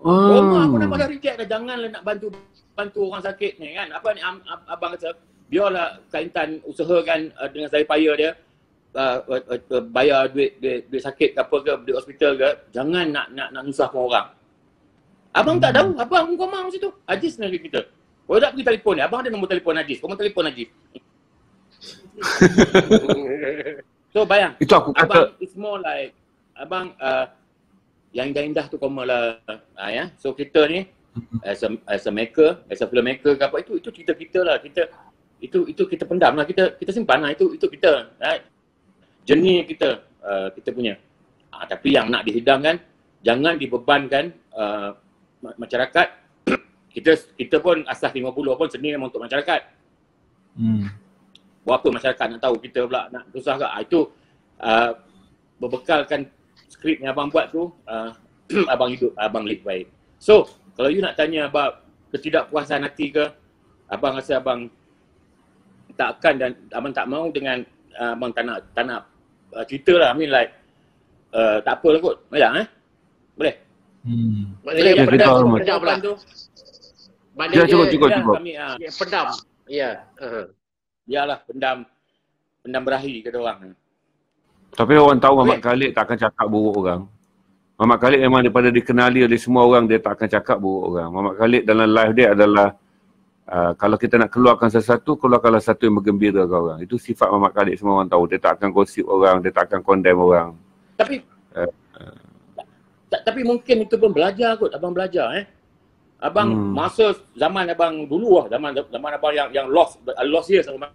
Koma aku dah pada reject dah, janganlah nak bantu orang sakit ni kan. Apa ni abang kata, biarlah Kak Intan usahakan dengan saya payah dia, bayar duit sakit ke apa ke, duit hospital ke, jangan nak nusahkan orang. Abang tak tahu, abang koma masa tu. Aziz sendiri kita. Kau tak pergi telefon ni, abang ada nombor telefon Aziz. Kau telefon Aziz. So bayang, itu aku kata, abang it's more like, abang yang indah-indah tu koma lah. Ya. So kita ni, as a maker, as a filmmaker ke apa, itu cerita kita lah. Itu kita pendam lah, kita simpan lah, itu kita. Right? Jenis kita punya. Tapi yang nak dihidangkan, jangan dibebankan masyarakat. Kita pun asas 50 pun seni memang untuk masyarakat. Berapa masyarakat nak tahu kita pula nak susah ke? Itu berbekalkan skrip yang abang buat tu, abang hidup, abang live baik. So kalau you nak tanya about ketidakpuasan hati ke, abang rasa abang tak akan, dan abang tak mau dengan abang tak nak cerita lah. I mean like tak apa lah kot. Boleh? Maknanya pendam lah. tu. Ya, cukup. Kami Pendam. Ya. Yalah, pendam berahi kata orang. tapi orang tahu Muhammad Khalid tak akan cakap buruk orang. Muhammad Khalid memang daripada dikenali oleh semua orang, dia tak akan cakap buruk orang. Muhammad Khalid dalam live dia adalah kalau kita nak keluarkan sesuatu, keluarkanlah satu yang bergembirakan orang. Itu sifat Muhammad Khalid, semua orang tahu. Dia tak akan gosip orang, dia tak akan condemn orang. Tapi mungkin itu pun belajar kot, abang belajar Abang masa zaman abang dulu lah, zaman abang yang lost years abang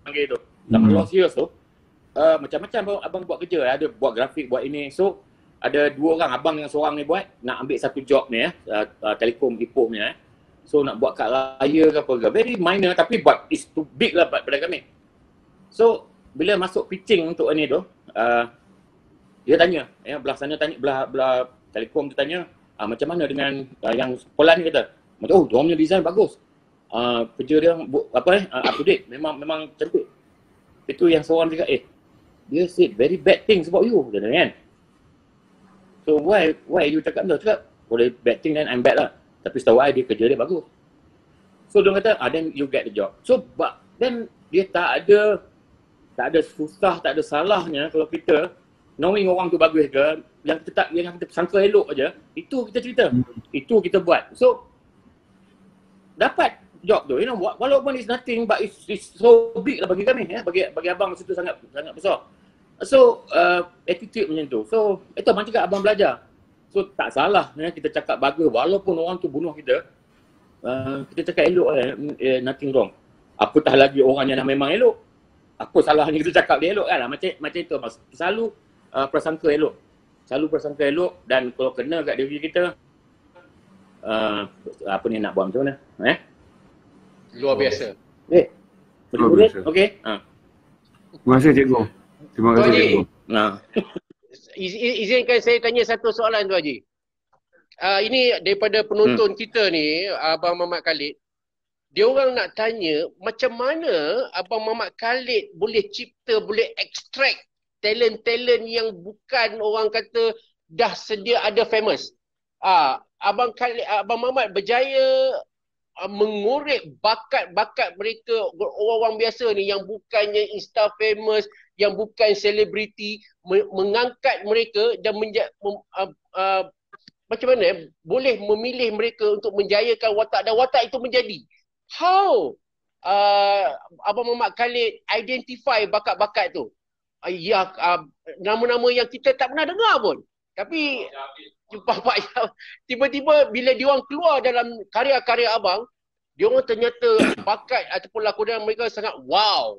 panggil tu. Zaman lost years tu, macam-macam abang buat kerja, ada buat grafik, buat ini. So ada dua orang, abang yang seorang ni buat, nak ambil satu job ni Telekom Ipoh ni So nak buat kad raya ke apa ke, very minor tapi but it's too big lah pada kami. So bila masuk pitching untuk ini tu, dia tanya, belah sana tanya, belah Telekom tu tanya, macam mana dengan yang sekolah ni, kata macam dia punya design bagus, kerja dia up to date, memang cantik. Itu yang seorang cakap, dia said very bad things about you, kata kan. So why you cakap tu? Cakap boleh bad thing, then I'm bad lah, tapi setahu I dia kerja dia bagus. So dia kata then you get the job. So but then dia tak ada susah, tak ada salahnya kalau kita knowing orang tu bagus ke, yang kita sangka elok aja, itu kita cerita, itu kita buat. So dapat job tu, walaupun it's nothing but it's so big lah bagi kami, bagi abang masa tu sangat besar. So attitude macam tu. So itu abang cakap, abang belajar. So tak salah kita cakap bagus walaupun orang tu bunuh kita. Kita cakap elok nothing wrong. Apatah lagi orang yang memang elok. apa salahnya kita cakap dia elok kan lah. Macam itu abang. Selalu prasangka elok. Selalu prasangka elok dan kalau kena kat diri kita apa ni nak buat macam mana? Luar biasa. Boleh? Okey. Terima kasih cikgu. Terima kasih cikgu. Izinkan saya tanya satu soalan tu Haji. Ini daripada penonton kita ni, Abang Mamat Khalid. Dia orang nak tanya macam mana Abang Mamat Khalid boleh cipta, boleh extract talent-talent yang bukan orang kata dah sedia ada famous. Abang Mamat berjaya mengorek bakat-bakat mereka, orang-orang biasa ni yang bukannya insta famous, yang bukan selebriti, mengangkat mereka dan macam mana boleh memilih mereka untuk menjayakan watak dan watak itu menjadi. How Abang Mamat Khalid identify bakat-bakat tu? Nama-nama yang kita tak pernah dengar pun. Tapi tiba-tiba bila diorang keluar dalam karya-karya abang, diorang ternyata bakat ataupun lakonan mereka sangat wow.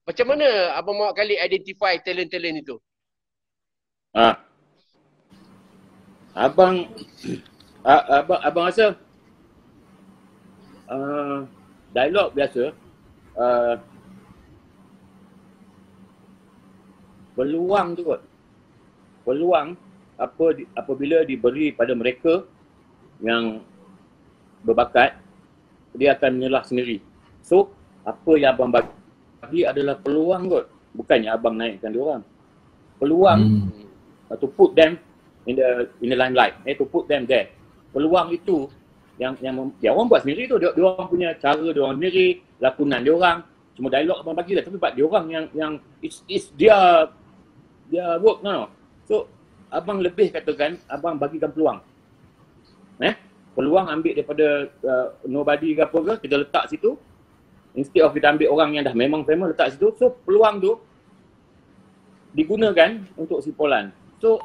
Macam mana Abang Mamat Khalid identify talent-talent itu? Abang rasa dialog biasa peluang tu kot. Peluang apabila diberi pada mereka yang berbakat, dia akan menyelah sendiri. So, apa yang abang bagi adalah peluang kot. Bukannya abang naikkan dia orang. Peluang to put them in the limelight, to put them there. Peluang itu yang orang buat sendiri tu, dia orang punya cara dia orang sendiri, lakonan dia orang, cuma dialog abang bagi lah, tapi dia orang yang it's dia work no. So abang lebih katakan abang bagikan peluang. Peluang ambil daripada nobody ke apa ke, kita letak situ. Instead of kita ambil orang yang dah memang famous letak situ. So peluang tu digunakan untuk simpulan. So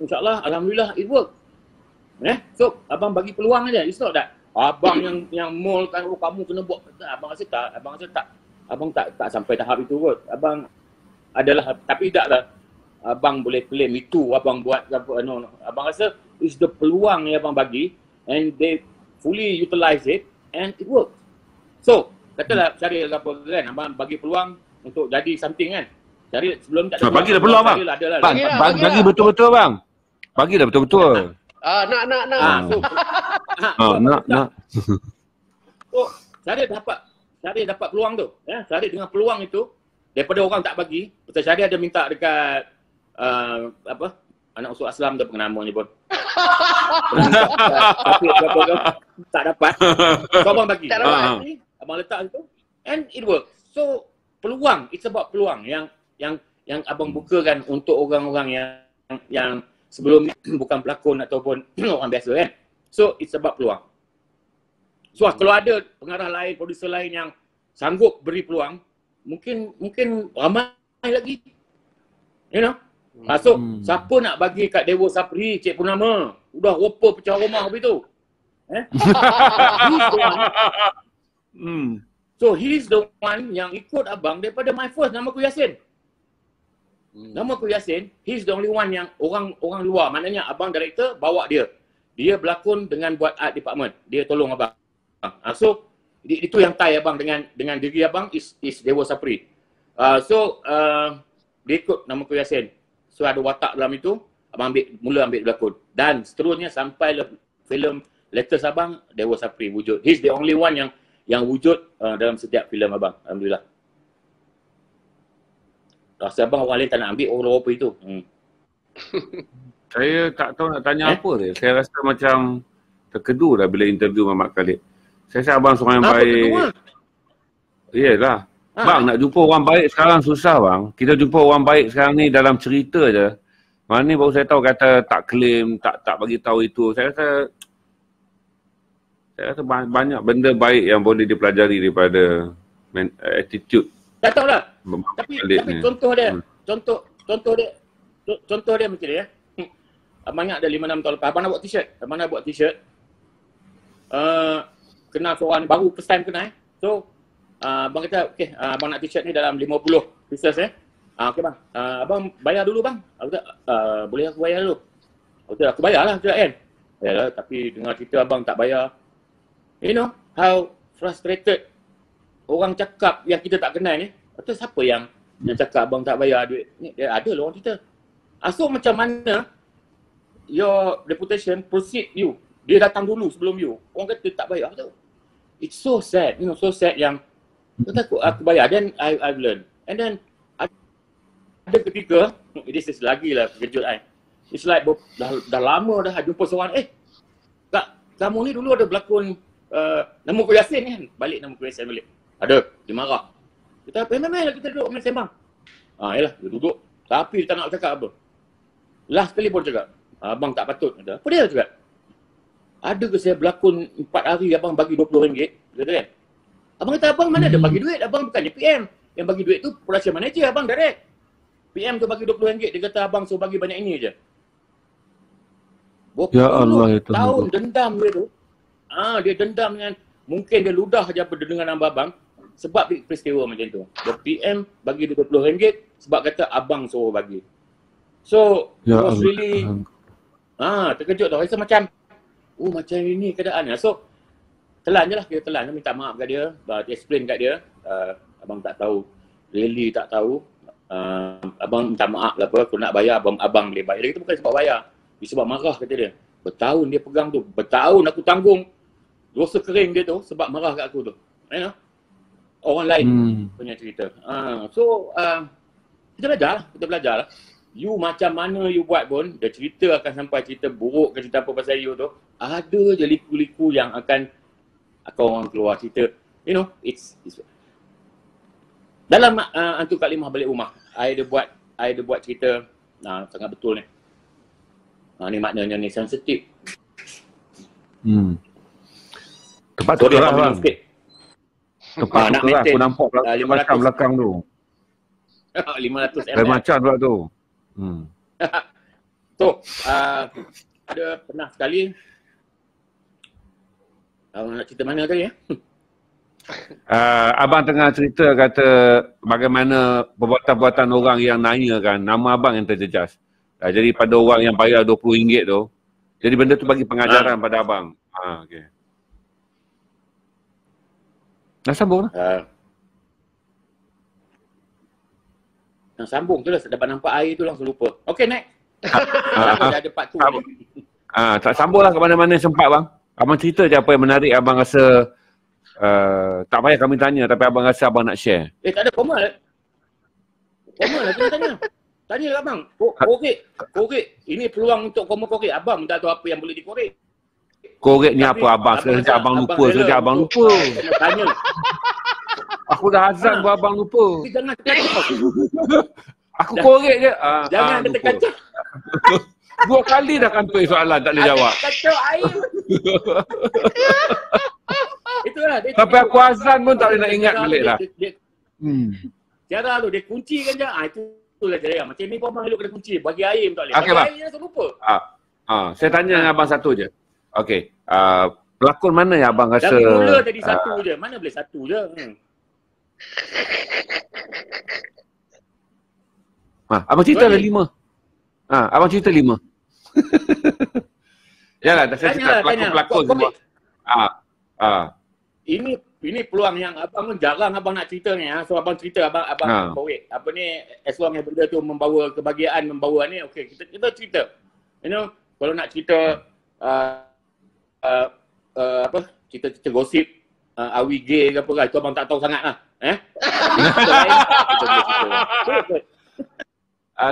InsyaAllah, Alhamdulillah, it work. So, abang bagi peluang aja. It's not that abang yang molkan, kamu kena buat. Abang rasa tak. Abang tak sampai tahap itu kot. Abang adalah, tapi taklah abang boleh claim itu abang buat apa. No. Abang rasa it's the peluang yang abang bagi and they fully utilize it and it works. So, katalah cari apa kan, abang bagi peluang untuk jadi something kan. Cari sebelum tak ada bagilah peluang bang. Bagi betul-betul bang. Bagilah betul-betul. Nak. Nak. So, saya dapat peluang tu. Saya dengan peluang itu daripada orang tak bagi. Pasal saya ada minta dekat anak usul Aslam tu pengenamanya pun. Tapi tak dapat. So abang bagi. Abang letak situ and it works. So peluang, it's about peluang yang abang bukakan untuk orang-orang yang sebelum ni bukan pelakon ataupun orang biasa kan. So it's about peluang. So kalau ada pengarah lain, producer lain yang sanggup beri peluang, mungkin ramai lagi. You know? So siapa nak bagi kat Dewa Sapri, Cik Purnama, udah oper pecah rumah habis tu. So he's the one yang ikut abang daripada my first, nama aku Yasin. Nama aku Yasin, he's the only one yang orang luar, maknanya abang director bawa dia. Dia berlakon dengan buat art department. Dia tolong abang. So itu yang tie abang dengan diri abang is Dewa Sapri. Dia ikut nama aku Yasin. So ada watak dalam itu, abang mula ambil berlakon. Dan seterusnya sampai filem latest abang, Dewa Sapri wujud. He's the only one yang wujud dalam setiap filem abang. Alhamdulillah. Rasa abang orang lain tak nak ambil orang apa itu. Saya tak tahu nak tanya apa dia. Saya rasa macam terkedu dah bila interview Mamat Khalid. Saya rasa abang seorang yang baik. Yelah. Bang, nak jumpa orang baik sekarang susah bang. Kita jumpa orang baik sekarang ni dalam cerita je. Mana ni baru saya tahu kata tak claim, tak bagi tahu itu. Saya rasa banyak benda baik yang boleh dipelajari daripada attitude. Tak tahulah. Tapi contoh dia macam ni ya. Abang ingat ada 5-6 tahun lepas, abang nak buat t-shirt. Kenal seorang baru first time kenal. So abang kata, okey, abang nak t-shirt ni dalam 50 pieces okey bang, abang bayar dulu bang. Aku kata, boleh aku bayar dulu? Aku kata, aku bayar lah kan. Yalah, tapi dengar cerita abang tak bayar. You know, how frustrated orang cakap yang kita tak kenal ni. Atau siapa yang cakap abang tak bayar duit ni? Dia ada lah orang cerita. So macam mana your reputation proceed you? Dia datang dulu sebelum you. Orang kata tak bayar tu. It's so sad, you know, so sad yang aku bayar. Then I've learned. And then ada ketika, this is lagi lah kejut I. It's like dah lama dah jumpa seorang, kak, kamu ni dulu ada berlakon Nama Ku Yasin kan? Balik Nama Ku Yasin balik. Ada, dia marah. Kita memang kita duduk main sembang. Yalah, dia duduk. Tapi dia tak nak cakap apa. Last kali pun cakap, abang tak patut. Apa dia cakap? Ada ke saya berlakon 4 hari abang bagi RM20? Kata kan? Abang kata abang mana ada bagi duit? Abang bukannya PM. Yang bagi duit tu production manager abang direct. PM tu bagi RM20. Dia kata abang suruh bagi banyak ini je. Ya Allah itu. Tahun dendam dia tu. Dia dendam dengan, mungkin dia ludah je apa dengan abang sebab peristiwa macam tu. Dia PM bagi dia RM20 sebab kata abang suruh bagi. So, it was really terkejut tau. Rasa macam macam ini keadaannya. So, telan je lah. Kita telan. Minta maaf kat dia. Explain kat dia. Abang tak tahu. Really tak tahu. Abang minta maaf lah apa. Aku nak bayar. Abang boleh bayar. Dia kata bukan sebab bayar. Dia sebab marah kata dia. Bertahun dia pegang tu. Bertahun aku tanggung dosa kering dia tu sebab marah kat aku tu. You know? Orang lain punya cerita. So, kita belajar lah. You macam mana you buat pun, dia cerita akan sampai cerita buruk ke cerita apa pasal you tu, ada je liku-liku yang akan orang keluar cerita. You know, it's dalam Hantu Kalimah Balik Rumah, I ada buat cerita sangat betul ni. Ni maknanya ni sensitif. Tempat tu kerah bang. Tempat tu kerah, aku nampak belakang tu. 500 ml. Macam pula tu. So, ada pernah sekali, abang nak cerita mana tadi abang tengah cerita kata bagaimana perbuatan-perbuatan orang yang nanyakan nama abang yang terjejas. Jadi pada orang yang bayar RM20 tu, jadi benda tu bagi pengajaran pada abang. Okay. Nak sambung lah. Nak sambung tu lah, dapat nampak air tu langsung lupa. Okay, next. Dah ada part 2 ni. Tak sambung lah ke mana-mana sempat bang. Abang cerita je apa yang menarik abang rasa tak payah kami tanya tapi abang rasa abang nak share. Tak ada, formal lah. Kita tanya. Tanya lah abang. Korek. Ini peluang untuk korek. Abang tak tahu apa yang boleh dikorek. Korek ni apa abang? Sekejap abang lupa. Tanya. Aku dah azan buat abang lupa. Jangan kacau. Aku korek je. Jangan kata kacau. 2 kali dah kantoi soalan tak boleh jawab. Kacau air. Itulah. Sampai aku azan pun tak boleh nak ingat balik lah. Cara tu dia kuncikan je. Itulah cara. Macam ni pun abang elok kena kunci. Bagi air pun tak boleh. Bagi air je langsung lupa. Saya tanya dengan abang satu je. Okey. Pelakon mana yang abang rasa... Dari mula jadi satu je. Mana boleh satu je. Abang cerita lah 5. Abang cerita 5. Yalah, saya cakap pelakon semua. Ini peluang yang abang pun jarang abang nak cerita ni. So abang cerita, abang korek. Apa ni, as long as benda tu membawa kebahagiaan, membawa ni, okey, kita cerita. You know, kalau nak cerita cerita gosip, are we gay ke apa kan, itu abang tak tahu sangat lah.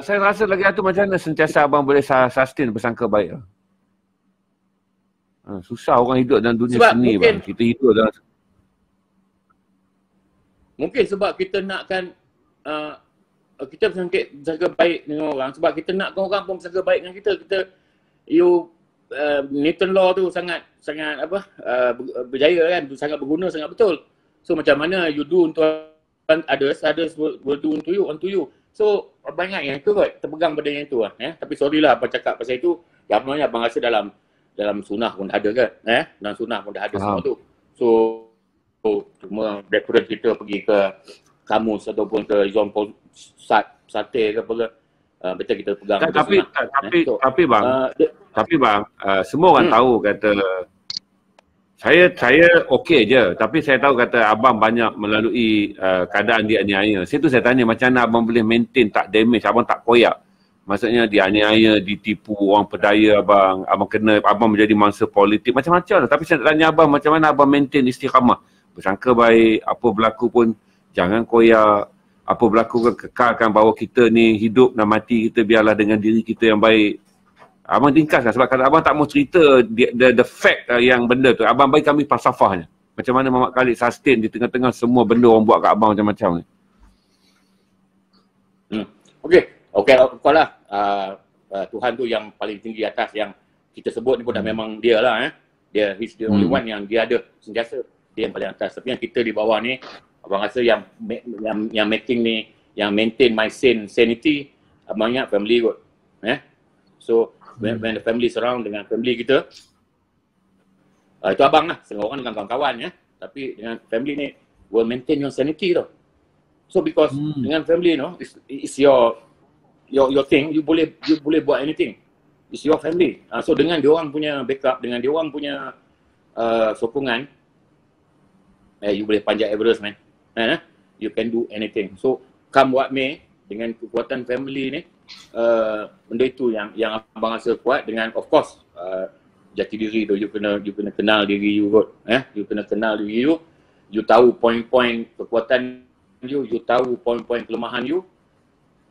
Saya rasa lagi tu macam mana sentiasa abang boleh sustain bersangka baik lah. Susah orang hidup dalam dunia seni bang. Kita hidup dalam... Mungkin sebab kita nakkan kita bersangka baik dengan orang. Sebab kita nakkan orang pun bersangka baik dengan kita. Newton law tu sangat berjaya kan, sangat berguna, sangat betul. So macam mana you do untuk others will do unto you. So abang ingat yang itu kot, terpegang pada yang itu lah. Tapi sorry lah abang cakap pasal itu. Yang sebenarnya abang rasa dalam sunnah pun dah ada kan. Dalam sunnah pun dah ada semua tu. So cuma reference kita pergi ke kamus ataupun ke example sate ke apa ke, betul kita pegang. Tapi bang, semua orang tahu kata saya okey je, tapi saya tahu kata abang banyak melalui keadaan dianiaya. Situ saya tanya macam mana abang boleh maintain tak damage, abang tak koyak. Maksudnya dianiaya, ditipu orang pedaya abang menjadi mangsa politik macam-macam lah. Tapi saya nak tanya abang macam mana abang maintain istiqamah. Bersangka baik, apa berlaku pun jangan koyak. Apa berlaku kan kekalkan bahawa kita ni hidup dan mati kita biarlah dengan diri kita yang baik. Abang ringkaskan sebab kalau abang tak mau cerita the fact yang benda tu, abang bagi kami falsafahnya. Macam mana Muhammad Khalid sustain di tengah-tengah semua benda orang buat kat abang macam-macam ni. Okey, lah. Tuhan tu yang paling tinggi atas yang kita sebut ni pun dah memang dia lah. Dia he's the only one yang dia ada sentiasa. Dia yang paling atas. Tapi yang kita di bawah ni, abang rasa yang making ni, yang maintain my sanity, abang ingat family kot. So when the family surround dengan family kita, itu abang lah. Setengah orang dengan kawan-kawan tapi dengan family ni will maintain your sanity tau. So because dengan family it's your thing, you boleh buat anything. It's your family. So dengan diorang punya backup, dengan diorang punya sokongan, you boleh panjat Everest man. You can do anything. So come what may, dengan kekuatan family ni, benda itu yang abang rasa kuat. Dengan of course jati diri tu, you kena kenal diri you kot. You kena kenal diri you. You tahu point-point kekuatan you tahu point-point kelemahan you.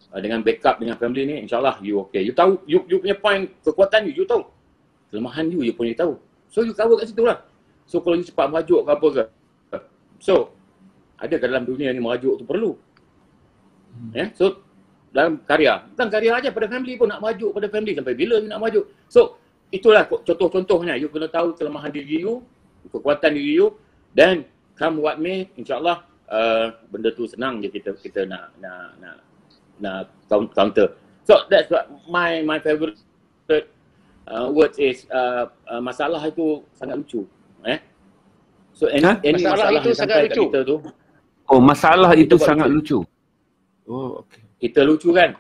Dengan backup dengan family ni, insyaAllah you okay. You tahu, you punya point kekuatan you tahu. Kelemahan you pun you tahu. So you cover kat situ lah. So kalau you cepat merajuk ke apa ke. So, ada ke dalam dunia ni merajuk tu perlu. So, dalam karya. Bukan karya aja, pada family pun nak merajuk pada family. Sampai bila you nak merajuk. So, itulah contoh-contohnya. You kena tahu kelemahan diri you, kekuatan diri you. Dan come what may, insyaAllah benda tu senang je kita nak counter. So that's what my favorite words is masalah itu sangat lucu. So any masalah itu sangat lucu. Kita tu, masalah itu sangat lucu. Okay. Kita lucu kan.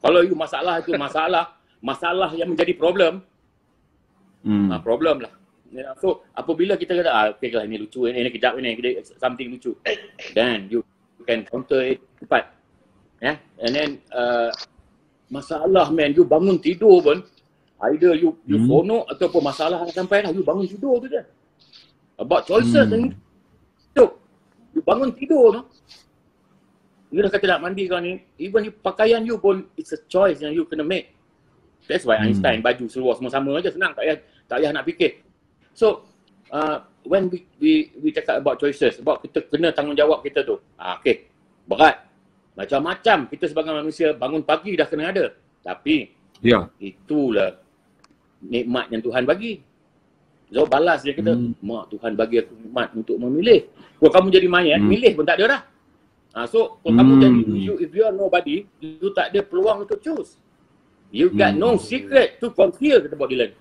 Kalau you masalah itu masalah yang menjadi problem. Problem lah. So apabila kita kata okay lah ini lucu, ini kejap ini something lucu. Then you can counter it cepat. And then masalah man, you bangun tidur pun either you fonok ataupun masalah sampai dah you bangun tidur tu je. About choices ni you bangun tidur tu. You dah kata nak mandi kau ni, even you pakaian you pun it's a choice yang you kena make. That's why Einstein baju seluar semua sama aja, senang, tak payah nak fikir. So when we cakap about choices, about kita kena tanggungjawab kita tu. Okay, berat. Macam-macam kita sebagai manusia bangun pagi dah kena ada. Tapi itulah nikmat yang Tuhan bagi. So balas dia kata, mak Tuhan bagi aku nikmat untuk memilih. Kalau kamu jadi mayat, milih pun tak ada dah. So kalau kamu jadi, if you are nobody, you tak ada peluang untuk choose. You got no secret to conceal, kata Bob Dylan.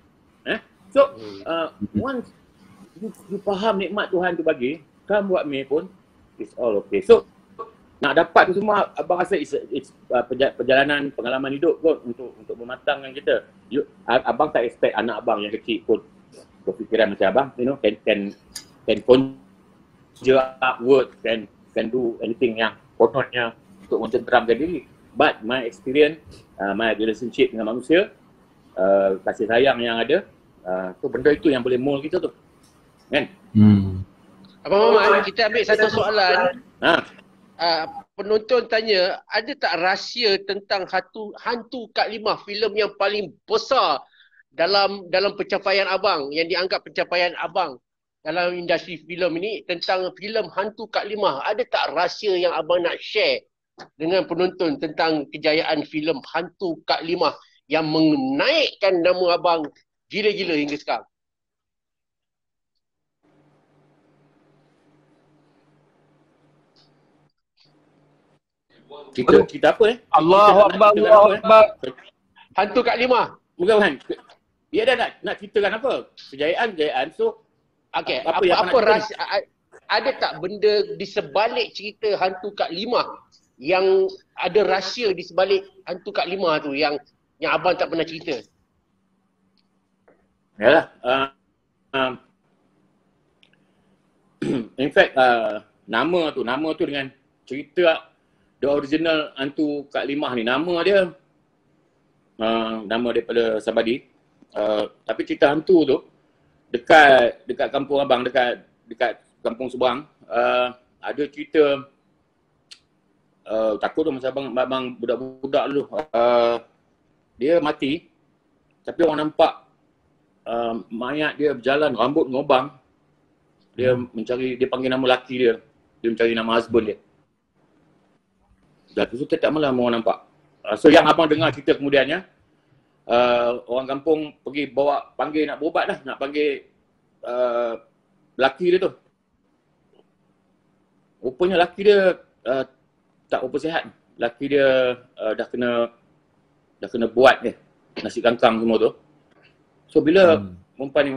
So once you faham nikmat Tuhan tu bagi, come what may pun, it's all okay. So nak dapat tu semua, abang rasa it's perjalanan pengalaman hidup kot untuk mematangkan kita. Abang tak expect anak abang yang kecil pun berfikiran macam abang, can conjure up words, can do anything yang kononnya untuk mencenteramkan diri. But my experience, my relationship dengan manusia, kasih sayang yang ada, tu benda itu yang boleh mold kita tu. Kan? Abang Muhammad, kita ambil satu soalan. Penonton tanya, ada tak rahsia tentang hantu Kak Limah, filem yang paling besar dalam pencapaian abang, yang dianggap pencapaian abang dalam industri filem ini, tentang filem hantu Kak Limah? Ada tak rahsia yang abang nak share dengan penonton tentang kejayaan filem hantu Kak Limah yang menaikkan nama abang gila-gila hingga sekarang? Kita apa Allahu Akbar, Allahu Akbar. Hantu Kak Limah. Bukan. Dia dah nak ceritakan apa? Kejayaan. So okey, apa rahsia ada tak benda di sebalik cerita hantu Kak Limah yang ada rahsia di sebalik hantu Kak Limah tu yang abang tak pernah cerita? Yalah. In fact, nama tu dengan cerita the original hantu Kak Limah ni, nama dia nama daripada Sabadi. Tapi cerita hantu tu dekat kampung abang, dekat kampung seberang, ada cerita takut tu masa abang budak-budak dulu. Dia mati tapi orang nampak mayat dia berjalan, rambut ngobang. Dia mencari, dia panggil nama laki dia. Dia mencari nama husband dia. Dah tu tak malam orang nampak. So yang abang dengar cerita kemudiannya, orang kampung pergi bawa, panggil nak berubat dah, nak panggil laki dia tu. Rupanya laki dia tak berapa sihat. Laki dia dah kena buat dia nasi kangkang semua tu. So bila perempuan ni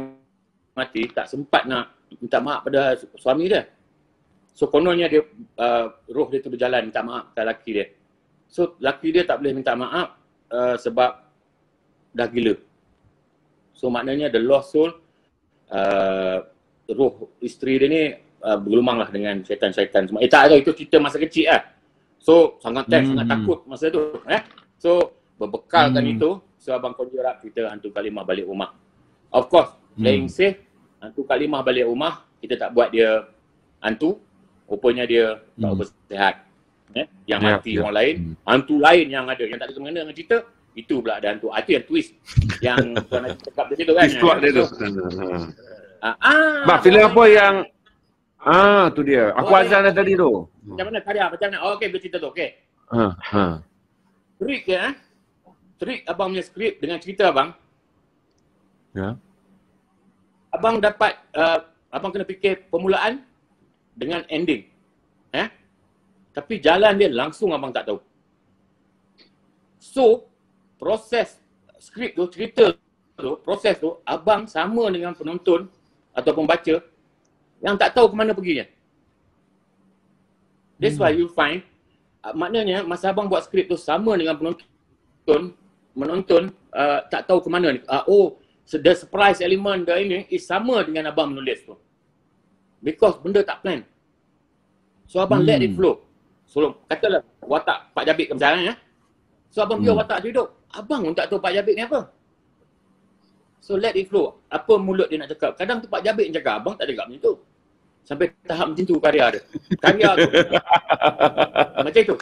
mati, tak sempat nak minta maaf pada suami dia. So kononnya dia roh dia tu berjalan minta maaf pada laki dia. So laki dia tak boleh minta maaf sebab dah gila. So maknanya the lost soul, roh isteri dia ni bergelumang lah dengan syaitan-syaitan semua. Tak ada, itu cerita masa kecil lah. So sangat sangat takut masa tu. So berbekalkan itu, so abang conjure up cerita hantu Kak Limah balik rumah. Of course, playing safe, hantu Kak Limah balik rumah, kita tak buat dia hantu. Rupanya dia tak bersihat. Yang mati orang lain, hantu lain yang ada, yang tak ada kena dengan cerita, itu pula ada hantu. Itu yang twist. Yang tuan nak cakap di situ kan. Twist dia tu. Mak, filem apa yang tu dia. Aku azan dah tadi tu. Macam mana karya? Macam mana? Okey, bercerita tu. Okey. Trik ya. Trik abang punya skrip dengan cerita abang. Ya. Abang dapat, abang kena fikir permulaan dengan ending. Tapi jalan dia langsung abang tak tahu. So, proses skrip tu, cerita tu, proses tu, abang sama dengan penonton atau pembaca yang tak tahu ke mana perginya. That's why you find, maknanya masa abang buat skrip tu sama dengan menonton tak tahu ke mana ni. The surprise element dah ini is sama dengan abang menulis tu. Because benda tak plan. So abang let it flow. So katalah watak Pak Jabik ke misalnya. So abang biar watak dia hidup. Abang pun tak tahu Pak Jabik ni apa. So let it flow. Apa mulut dia nak cakap. Kadang tu Pak Jabik yang cakap, abang tak cakap macam tu. Sampai tahap macam tu karya dia. Karya tu. Macam tu.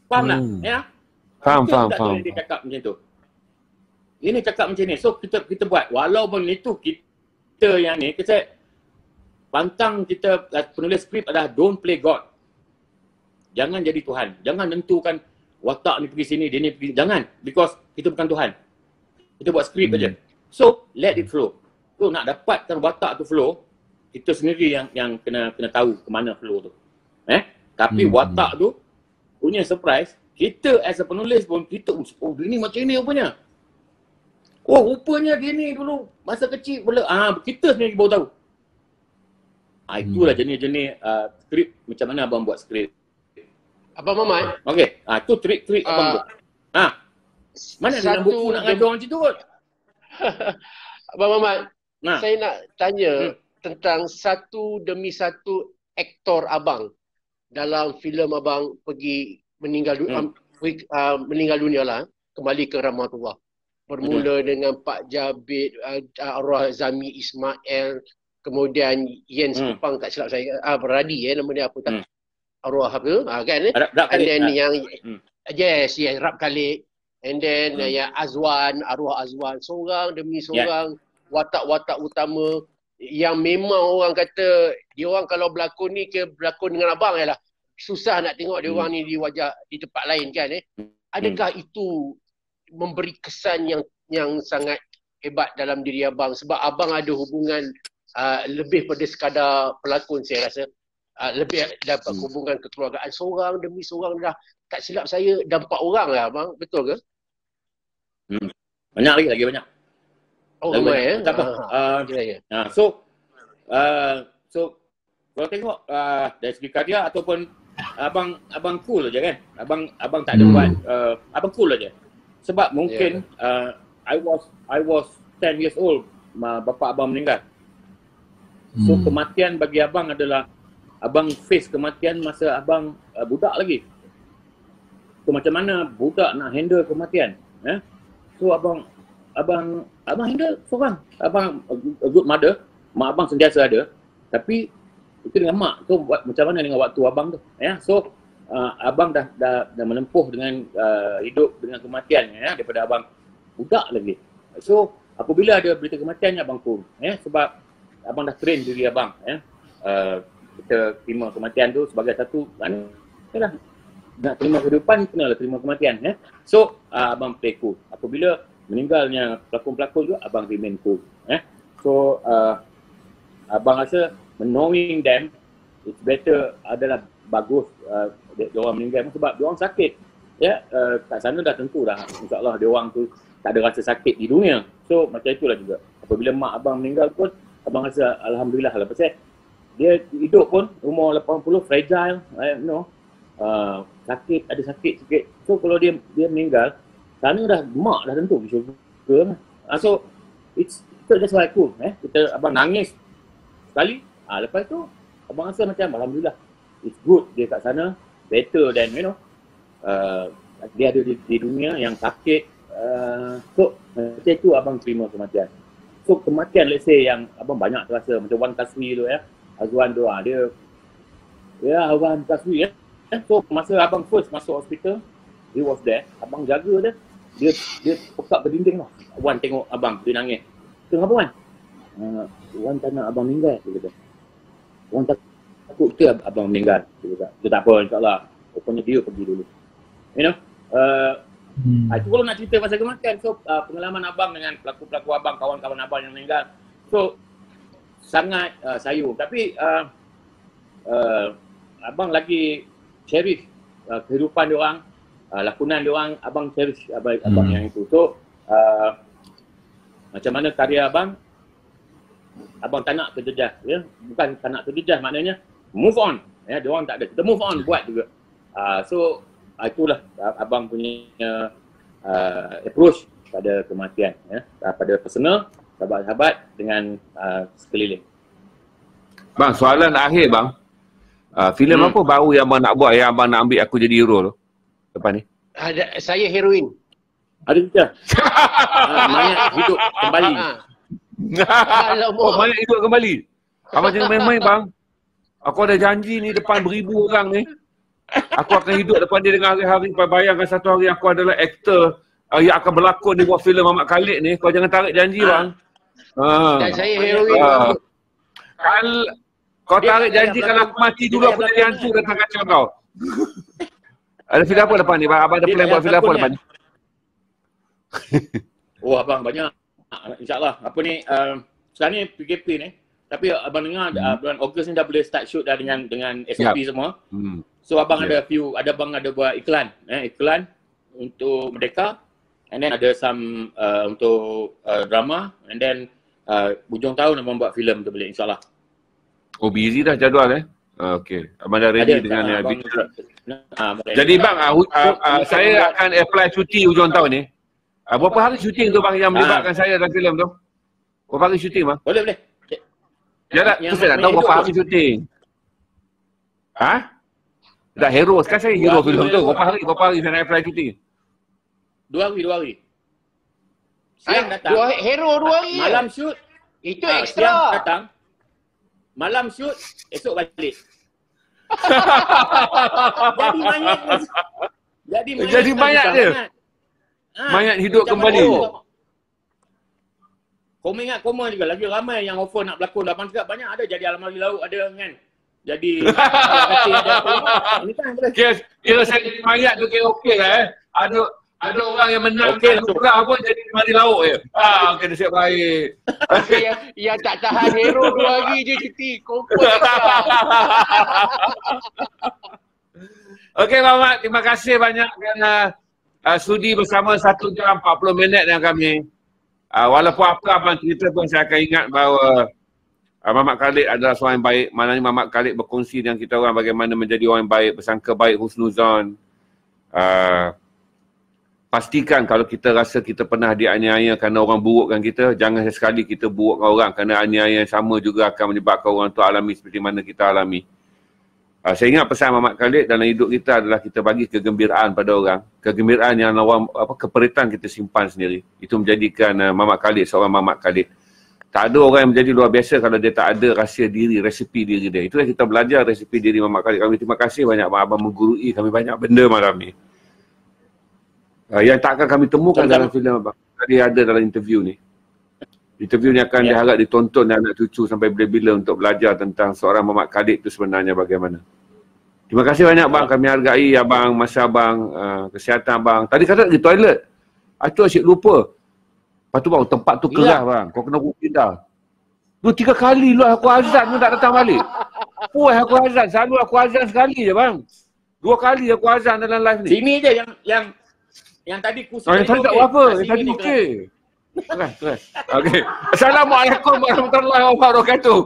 Faham tak? Ya? Faham. Dia cakap macam tu. Ini cakap macam ni. So kita buat. Walaupun itu kita yang ni, kita pantang kita penulis skrip adalah don't play God. Jangan jadi Tuhan. Jangan tentukan watak ni pergi sini, dia ni pergi. Jangan. Because kita bukan Tuhan. Kita buat skrip aja. So, let it flow. So, nak dapatkan watak tu flow, kita sendiri yang kena tahu ke mana flow tu. Tapi watak tu punya surprise, kita as a penulis pun, kita, dia ni macam ni rupanya. Rupanya dia ni dulu, masa kecil pula. Kita sendiri baru tahu. Itulah jenis-jenis skrip, macam mana abang buat skrip. Abang Mamat. Okey, tu trik-trik abang buat. Mana dalam buku nak ngajar orang macam tu kot. Abang Mamat, saya nak tanya tentang satu demi satu aktor abang dalam filem abang pergi meninggal dunia lah, kembali ke rahmatullah. Bermula dengan Pak Jabit, arwah Zami Ismail, kemudian Yen Sepang, tak silap saya, Beradi nama dia apa tak? Arwah apa kan? And then yang Rap Khalid. And then yang Azwan, arwah Azwan, seorang demi seorang watak-watak utama yang memang orang kata dia orang kalau berlakon ni ke berlakon dengan abang lah. Susah nak tengok dia orang ni di wajah di tempat lain kan Adakah itu memberi kesan yang sangat hebat dalam diri abang sebab abang ada hubungan lebih pada sekadar pelakon saya rasa. Lebih dapat hubungan kekeluargaan seorang demi seorang dah tak silap saya dah 4 orang lah abang, betul ke? Banyak lagi banyak. Ramai tak apa. So Kalau tengok dari segi karya ataupun abang cool aja kan. Abang tak ada buat abang cool aja. Sebab mungkin I was 10 years old bapa abang meninggal. So kematian bagi abang adalah abang face kematian masa abang budak lagi. So macam mana budak nak handle kematian? So abang handle seorang. Abang a good mother. Mak abang sentiasa ada. Tapi itu dengan mak tu buat macam mana dengan waktu abang tu. So abang dah menempuh dengan hidup dengan kematian daripada abang budak lagi. So apabila ada berita kematian abang pun sebab abang dah train diri abang kita terima kematian tu sebagai satu mana nak terima kehidupan kenalah terima kematian. So abang play cool. Apabila meninggalnya pelakon-pelakon tu abang remain cool. So abang rasa knowing them it's better adalah bagus diorang meninggal sebab diorang sakit. Kat sana dah tentu dah insyaAllah diorang tu tak ada rasa sakit di dunia. So macam itulah juga. Apabila mak abang meninggal pun abang rasa alhamdulillah lah pasal dia hidup pun umur 80 fragile, sakit, ada sakit sikit. So kalau dia meninggal, sana dah mak dah tentu di syurga. So that's why cool. Kita abang nangis sekali, lepas tu abang rasa macam alhamdulillah it's good dia kat sana, better than dia ada di dunia yang sakit. So macam tu abang terima kematian. So kematian let's say yang abang banyak terasa macam Wan Kasmi tu Azwan tu dia Wan Kasmi So masa abang first masuk hospital, he was there, abang jaga dia pekat ke dinding lah. Wan tengok abang, dia nangis. Kenapa Wan? Wan tak nak abang meninggal, dia kata. Wan takut ke abang meninggal, dia kata. Dia tak apa insyaAllah, pokoknya dia pergi dulu. Itu kalau nak cerita pasal kematian, so pengalaman abang dengan pelaku-pelaku abang, kawan-kawan abang yang meninggal, so sangat sayur. Tapi abang lagi cherish kehidupan diorang, lakonan diorang, abang cherish abang yang itu. So macam mana karya abang tak nak terjejas, bukan tak nak terjejas, maknanya move on. Diorang tak ada, kita move on buat juga. So itulah abang punya approach pada kematian, pada personal, sahabat-sahabat dengan sekeliling. Bang, soalan akhir bang. Filem apa baru yang abang nak buat, yang abang nak ambil aku jadi hero tu lepas ni? Saya heroin. Ada juga. Mayat hidup kembali. Mayat hidup kembali. Abang jangan main-main bang. Aku ada janji ni depan beribu orang ni. Aku akan hidup depan dia dengan hari-hari. Bayangkan satu hari aku adalah aktor yang akan berlakon di buat filem Mamat Khalid ni. Kau jangan tarik janji bang. Dan saya heroin. Kau tarik janji kalau aku mati dulu aku jadi hantu datang kacau kau. Ada filem apa lepas ni? Abang ada plan buat filem apa lepas ni? Abang banyak. InsyaAllah. Apa ni, sekarang ni PKP ni. Tapi abang dengar bulan Ogos ni dah boleh start shoot dah dengan SOP semua. So abang ada buat iklan. Iklan untuk Merdeka. And then ada some untuk drama. And then hujung tahun abang buat filem tu boleh insyaAllah. Oh busy dah jadual Okay. Abang dah ready dengan abang, jadi bang, saya akan apply cuti hujung tahun ni. Berapa hari syuting tu bang yang melibatkan saya dalam filem tu? Berapa hari syuting bang? Boleh. Ya tak, saya nak tahu berapa hari syuting. Dah hero, sekarang saya hero filem tu. Berapa hari saya nak apply cuti? 2 hari. Siang datang. Hero 2 hari. Malam shoot. Itu ekstra. Siang datang. Malam shoot, esok balik. Jadi mayat dia. Mayat hidup kembali. Koma ingat koma juga. Lagi ramai yang offer nak berlakon. Abang cakap banyak ada jadi Alamari Laut ada kan. Jadi kira saya jadi mayat tu kira okey lah Ada orang yang menang anugerah pun jadi Alamari Laut je. Okey, nasib baik. Yang tak tahan hero 2 hari je cuti. Kompon. Okey Mamat, terima kasih banyak kerana sudi bersama 1 jam 40 minit dengan kami. Walaupun apa abang cerita pun saya akan ingat bahawa Mamat Khalid adalah seorang yang baik. Maknanya Mamat Khalid berkongsi dengan kita orang bagaimana menjadi orang yang baik, bersangka baik, husnuzon. Pastikan kalau kita rasa kita pernah dianiaya kerana orang burukkan kita, jangan sekali kita burukkan orang kerana aniaya yang sama juga akan menyebabkan orang tu alami seperti mana kita alami. Saya ingat pesan Mamat Khalid dalam hidup kita adalah kita bagi kegembiraan pada orang. Kegembiraan yang orang, keperitan kita simpan sendiri. Itu menjadikan Mamat Khalid seorang Mamat Khalid. Tak ada orang yang menjadi luar biasa kalau dia tak ada rahsia diri, resipi diri dia. Itulah kita belajar resipi diri Mamat Khalid. Kami terima kasih banyak Abang menggurui kami banyak benda malam ni. Yang tak akan kami temukan dalam filem Abang. Tadi ada dalam interview ni. Interview ni akan diharap ditonton dan anak cucu sampai bila-bila untuk belajar tentang seorang Mamat Khalid itu sebenarnya bagaimana. Terima kasih banyak Abang. Kami hargai Abang, masa Abang, kesihatan Abang. Tadi kata pergi toilet. Itu asyik lupa. Lepas tu bang, tempat tu keras bang. Kau kena pindah. 2-3 kali lu aku azan pun tak datang balik. Puas aku azan. Selalu aku azan sekali je bang. 2 kali aku azan dalam live ni. Sini je yang tadi kursi. Yang tadi tak apa. Yang tadi okey. Terus. Okey. Assalamualaikum warahmatullahi wabarakatuh.